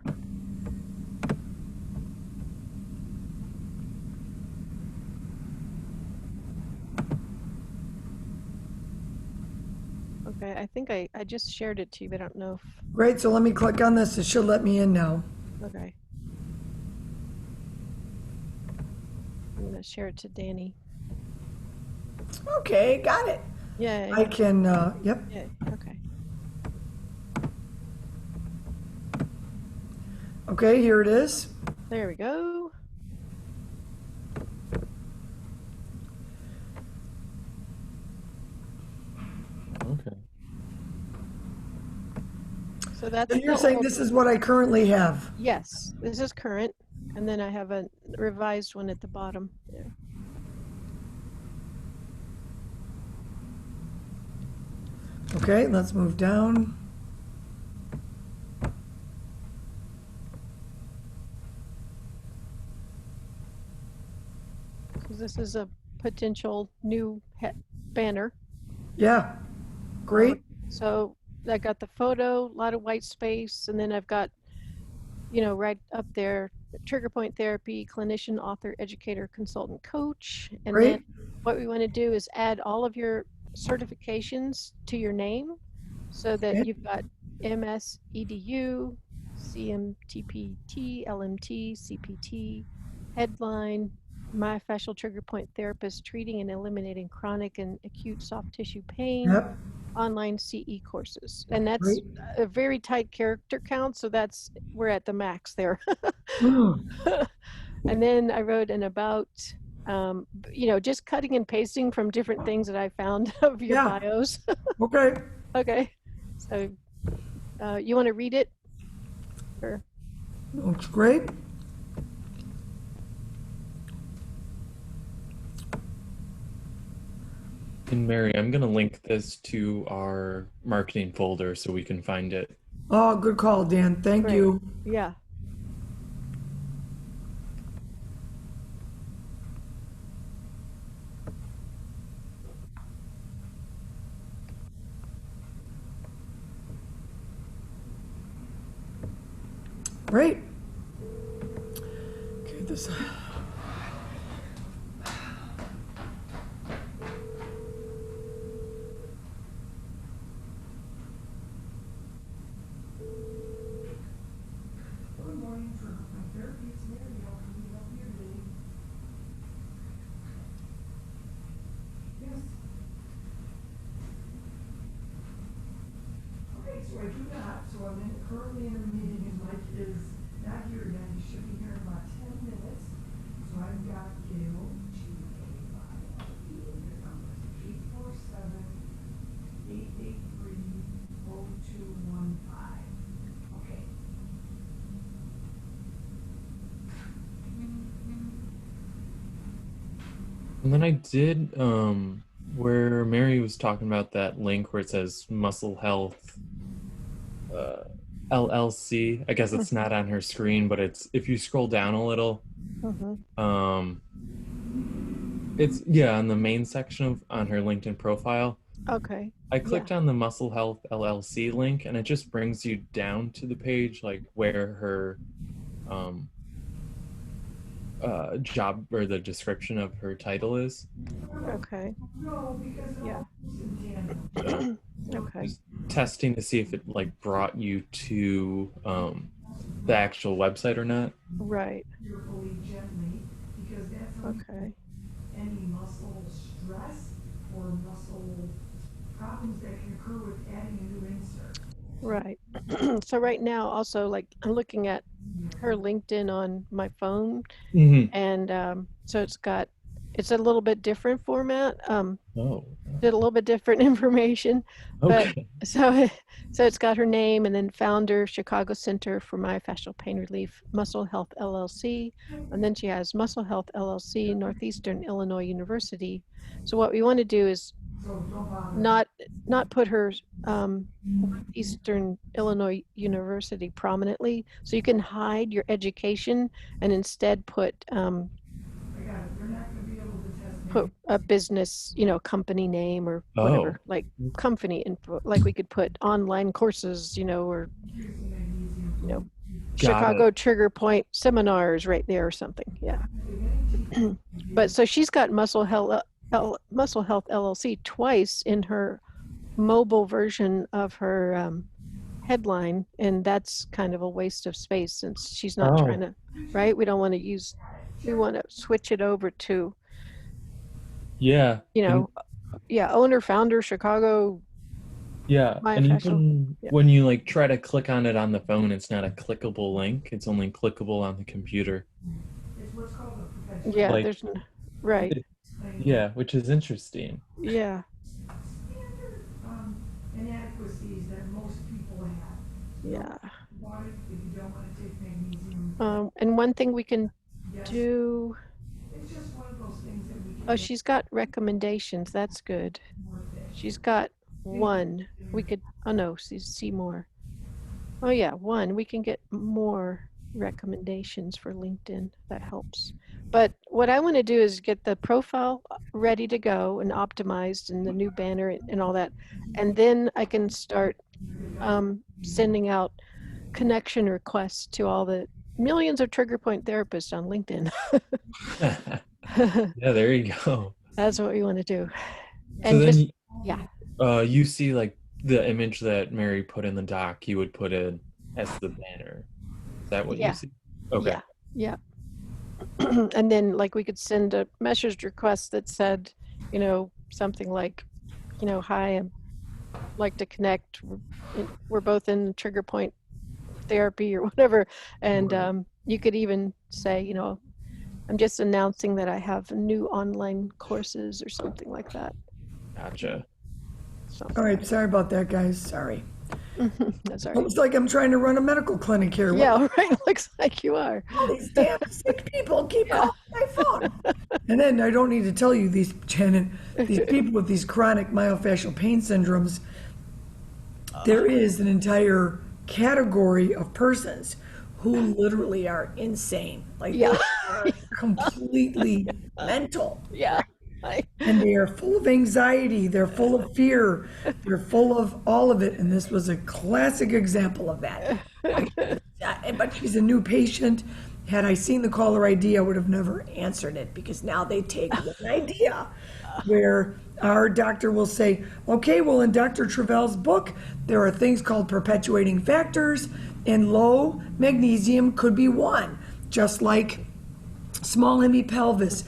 Okay, I think I just shared it to you, but I don't know if. Great, so let me click on this. It should let me in now. Okay. I'm gonna share it to Danny. Okay, got it. Yay. I can, yep. Yay. Okay. Okay, here it is. There we go. Okay. So that's. So you're the saying old- this is what I currently have? Yes, this is current, and then I have a revised one at the bottom. Yeah. Okay, let's move down. So this is a potential new banner. Yeah, great. So I got the photo, a lot of white space, and then I've got, right up there, trigger point therapy, clinician, author, educator, consultant, coach. And Great. then what we want to do is add all of your certifications to your name so that Okay. you've got MS, EDU, CMTPT, LMT, CPT, headline, myofascial trigger point therapist, treating and eliminating chronic and acute soft tissue pain, Yep, online CE courses. And that's great. a very tight character count, so we're at the max there. Mm, And then I wrote an about, just cutting and pasting from different things that I found of your Yeah. bios. okay. Okay, so you want to read it? Or Looks great. And Mary, I'm gonna link this to our marketing folder so we can find it. Oh, good call, Dan. Thank Great. you. Yeah. Great. Okay, this. Good morning, for my therapy. It's Mary. How can we help you today? Yes. Okay, so I do that. So I'm currently in a meeting, and Mike is not here yet. He should be here in about 10 minutes. So I've got Gail, G-A-Y-L-E, and your number is 847-883-0215. Okay. And then I did where Mary was talking about that link where it says Muscle Health LLC. I guess it's not on her screen, but it's if you scroll down a little, it's on the main section of on her LinkedIn profile. Okay. I clicked on the Muscle Health LLC link, and it just brings you down to the page like where her job or the description of her title is. Okay. Yeah. Okay. Just testing to see if it like brought you to the actual website or not. Right. Carefully, gently, because that's Okay. any muscle stress or muscle problems that can occur with adding a new insert. Right. So right now, also, like I'm looking at her LinkedIn on my phone, and so it's a little bit different format. Oh. Did a little bit different information, but Okay. so it's got her name and then founder, Chicago Center for Myofascial Pain Relief, Muscle Health LLC, and then she has Muscle Health LLC, Northeastern Illinois University. So what we want to do is not put her Northeastern Illinois University prominently, so you can hide your education and instead put a business, company name or whatever, like company info, like we could put online courses, or Chicago Trigger Point seminars right there or something. Yeah. But so she's got Muscle Health LLC twice in her mobile version of her headline, and that's kind of a waste of space since she's not trying to, right? We don't want to we want to switch it over to owner, founder, Chicago. And even when you like try to click on it on the phone, it's not a clickable link. It's only clickable on the computer. It's what's called a professional. Yeah, Like, there's right. Which is interesting. Yeah. Standard inadequacies that most people have. Yeah. Water, if you don't want to take magnesium. And one thing we can do. It's just one of those things that we can. Oh, she's got recommendations. That's good. She's got one. We could. Oh no, see more. Oh yeah, one. We can get more recommendations for LinkedIn. That helps. But what I want to do is get the profile ready to go and optimized and the new banner and all that, and then I can start sending out connection requests to all the millions of trigger point therapists on LinkedIn. Yeah, there you go. That's what we want to do. And so then, you see like the image that Mary put in the doc, you would put in as the banner. Is that what you see? Okay. Yeah. And then like we could send a message request that said, something like, hi, I'd like to connect. We're both in trigger point therapy or whatever. And you could even say, I'm just announcing that I have new online courses or something like that. Gotcha. All right, sorry about that, guys. Sorry. That's all right. Almost like I'm trying to run a medical clinic here. Yeah, right. Looks like you are. All these damn sick people keep Yeah. calling my phone. And then I don't need to tell you these, Shannon, these people with these chronic myofascial pain syndromes, there is an entire category of persons who literally are insane. Like Yeah. they are completely mental. Yeah. I, And they are full of anxiety, they're full of fear, they're full of all of it. And this was a classic example of that. But she's a new patient. Had I seen the caller ID, I would have never answered it because now they take one idea where our doctor will say, okay, well, in Dr. Travell's book, there are things called perpetuating factors, and low magnesium could be one, just like small hemipelvis,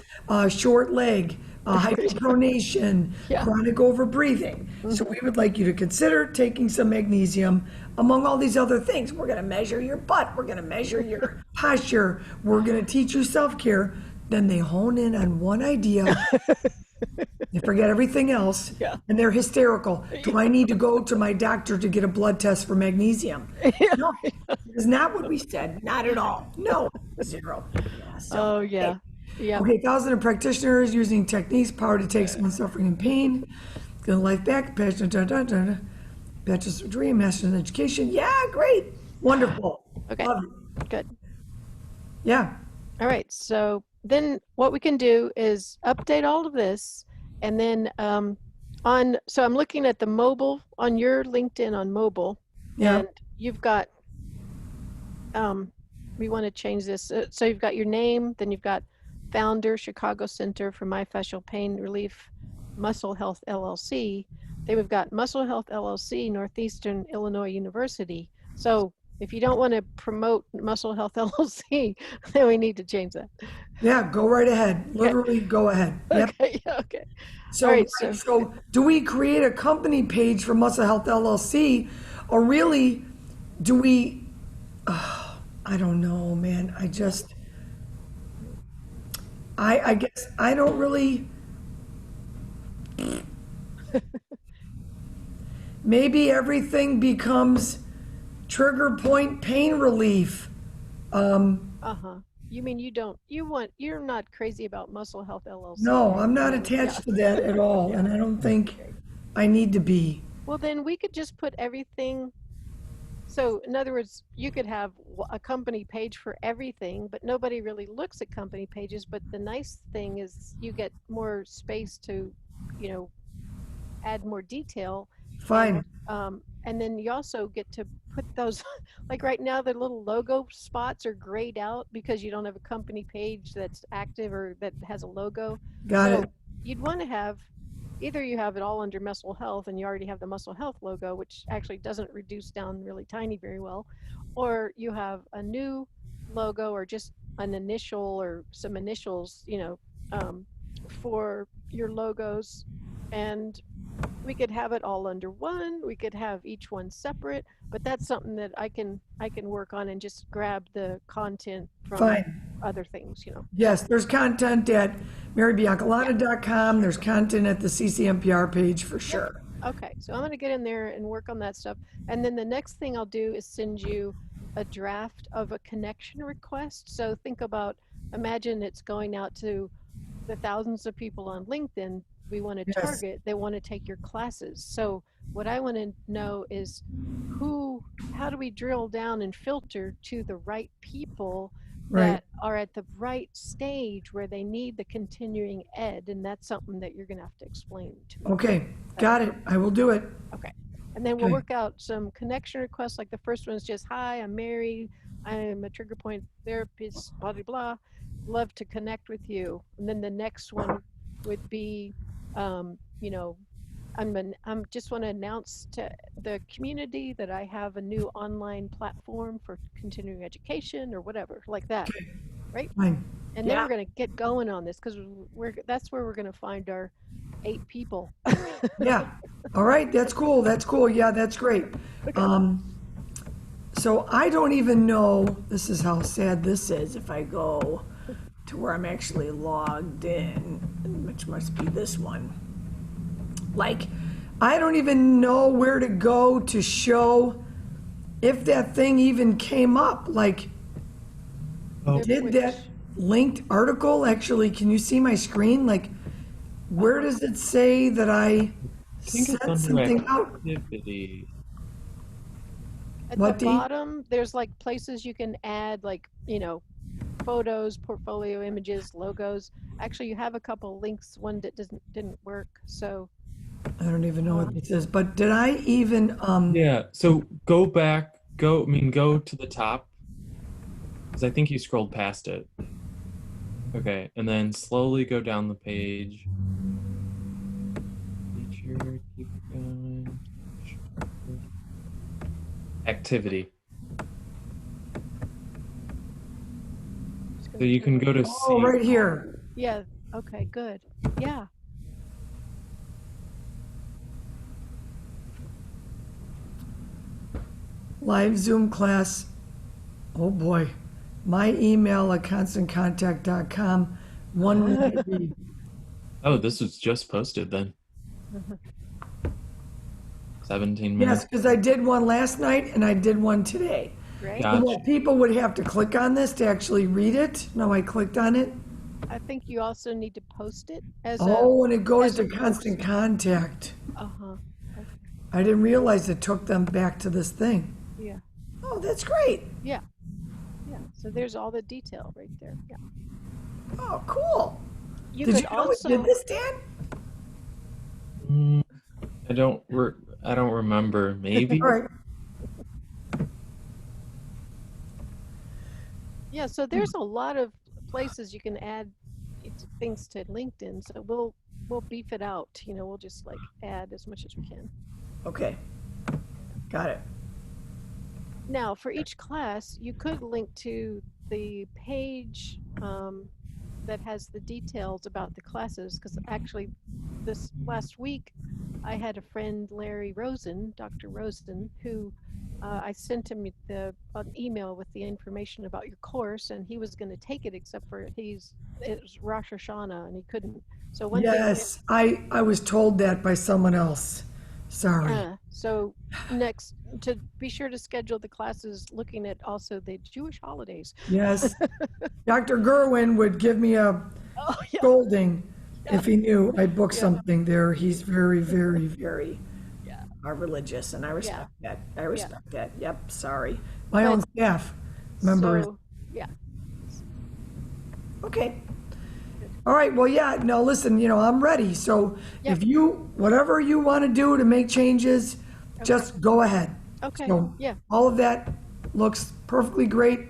short leg, hyperpronation, Yeah. chronic overbreathing. So we would like you to consider taking some magnesium among all these other things. We're going to measure your butt. We're going to measure your posture. We're going to teach you self-care. Then they hone in on one idea. They forget everything else. Yeah. And they're hysterical. Do I need to go to my doctor to get a blood test for magnesium? No, it's not what we said. Not at all. No, zero. Yeah, so, oh, yeah. Yeah. Okay, thousands of practitioners using techniques power to take someone suffering in pain, get life back, passion, bachelor's degree, master's in education. Yeah, great. Wonderful. Okay. Love it. Good. Yeah. All right. So then what we can do is update all of this. And then so I'm looking at the mobile on your LinkedIn on mobile. Yeah. And you've got, we want to change this. So you've got your name, then you've got founder, Chicago Center for Myofascial Pain Relief, Muscle Health LLC. Then we've got Muscle Health LLC, Northeastern Illinois University. So if you don't want to promote Muscle Health LLC, then we need to change that. Yeah, go right ahead. Literally go ahead. Yep. Okay, yeah, okay. So, All right, so do we create a company page for Muscle Health LLC, or really do we, I don't know, man. I guess I don't really, maybe everything becomes trigger point pain relief. Uh-huh. You mean you're not crazy about Muscle Health LLC? No, I'm not attached to that at all, and I don't think I need to be. Well, then we could just put everything. So in other words, you could have a company page for everything, but nobody really looks at company pages. But the nice thing is you get more space to, add more detail. Fine. And then you also get to put those, like right now, the little logo spots are grayed out because you don't have a company page that's active or that has a logo. Got So it. you'd want to have, either you have it all under Muscle Health and you already have the Muscle Health logo, which actually doesn't reduce down really tiny very well, or you have a new logo or just an initial or some initials, for your logos. And we could have it all under one. We could have each one separate, but that's something that I can work on and just grab the content from Fine. other things, Yes, there's content at marybiancalana.com. There's content at the CCMPR page for sure. Okay, so I'm going to get in there and work on that stuff. And then the next thing I'll do is send you a draft of a connection request. So think about, imagine it's going out to the thousands of people on LinkedIn we want to Yes. target. They want to take your classes. So what I want to know is how do we drill down and filter to the right people Right. that are at the right stage where they need the continuing ed, and that's something that you're going to have to explain to me. Okay, got it. I will do it. Okay. And then we'll Okay. work out some connection requests. Like the first one is just, hi, I'm Mary. I'm a trigger point therapist, blah, blah, blah. Love to connect with you. And then the next one would be, I'm just want to announce to the community that I have a new online platform for continuing education or whatever, like that. Fine. And then we're going to get going on this because that's where we're going to find our 8 people. Yeah. All right. That's cool. That's cool. Yeah, that's great. So I don't even know, this is how sad this is if I go to where I'm actually logged in, which must be this one. Like, I don't even know where to go to show if that thing even came up. Like, Oh. did that linked article actually, can you see my screen? Like, where does it say that I think it's sent under something out? activity. At What, the Dee? bottom, there's like places you can add, like, photos, portfolio images, logos. Actually, you have a couple links, one that didn't work. So, I don't even know what this is, but did I even, Yeah, so go back, go to the top, because I think you scrolled past it. Okay, and then slowly go down the page. Feature, keep going. Activity. just So gonna you can turn go to oh, see. right here. Yeah. Okay, good. Yeah. Live Zoom class. Oh boy. My email at constantcontact.com. 1 minute read. Oh, this was just posted then. 17 Yes, minutes. because I did one last night and I did one today. Great. Gotcha. Well, people would have to click on this to actually read it. No, I clicked on it. I think you also need to post it as Oh, and it goes as to a constant contact. uh-huh. Okay. I didn't realize it took them back to this thing. Yeah. Oh, that's great. Yeah. Yeah. So there's all the detail right there. Yeah. Oh, cool. You Did could you know also it did this, Dan? Mm, I don't remember. Maybe. All right. Yeah, so there's a lot of places you can add things to LinkedIn. So we'll beef it out. We'll just like add as much as we can. Okay. Got it. Now, for each class, you could link to the page that has the details about the classes. Because actually, this last week, I had a friend, Larry Rosen, Dr. Rosen, who I sent him an email with the information about your course, and he was going to take it, except for it was Rosh Hashanah, and he couldn't. So one Yes, I was told that by someone else. Sorry. thing, so next, to be sure to schedule the classes looking at also the Jewish holidays. Yes. Dr. Gerwin would give me a Oh yeah, scolding if he knew I booked Yeah. something there. He's very, very, very Yeah. religious, and I respect that. I respect that. Yep, sorry. My But- own staff member is. So yeah, Okay. All right, well, yeah, no, listen, I'm ready. So Yep. if whatever you want to do to make changes, just go ahead. okay, So yeah, all of that looks perfectly great.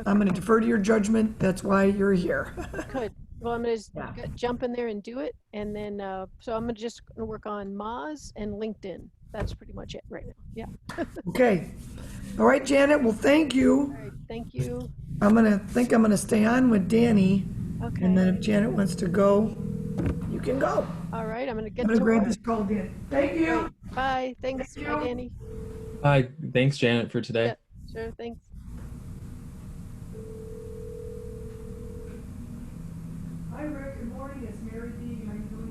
I'm going to defer to your judgment. That's why you're here. good. Well, I'm gonna just Yeah. jump in there and do it, and then so I'm just gonna work on Moz and LinkedIn. That's pretty much it right now. Yeah. Okay. All right, Janet, well, thank you. All right. Thank you. I'm going to stay on with Danny. Okay. And then if Janet wants to go, you can go. All right. I'm gonna get I'm going to to grab work. this call, Dan. Thank you. Bye. Thanks, Thank bye, you. Danny. Hi, thanks Janet for today. Yeah. Sure. Thanks. Hi, Rick. Good morning. It's Mary B. How you doing?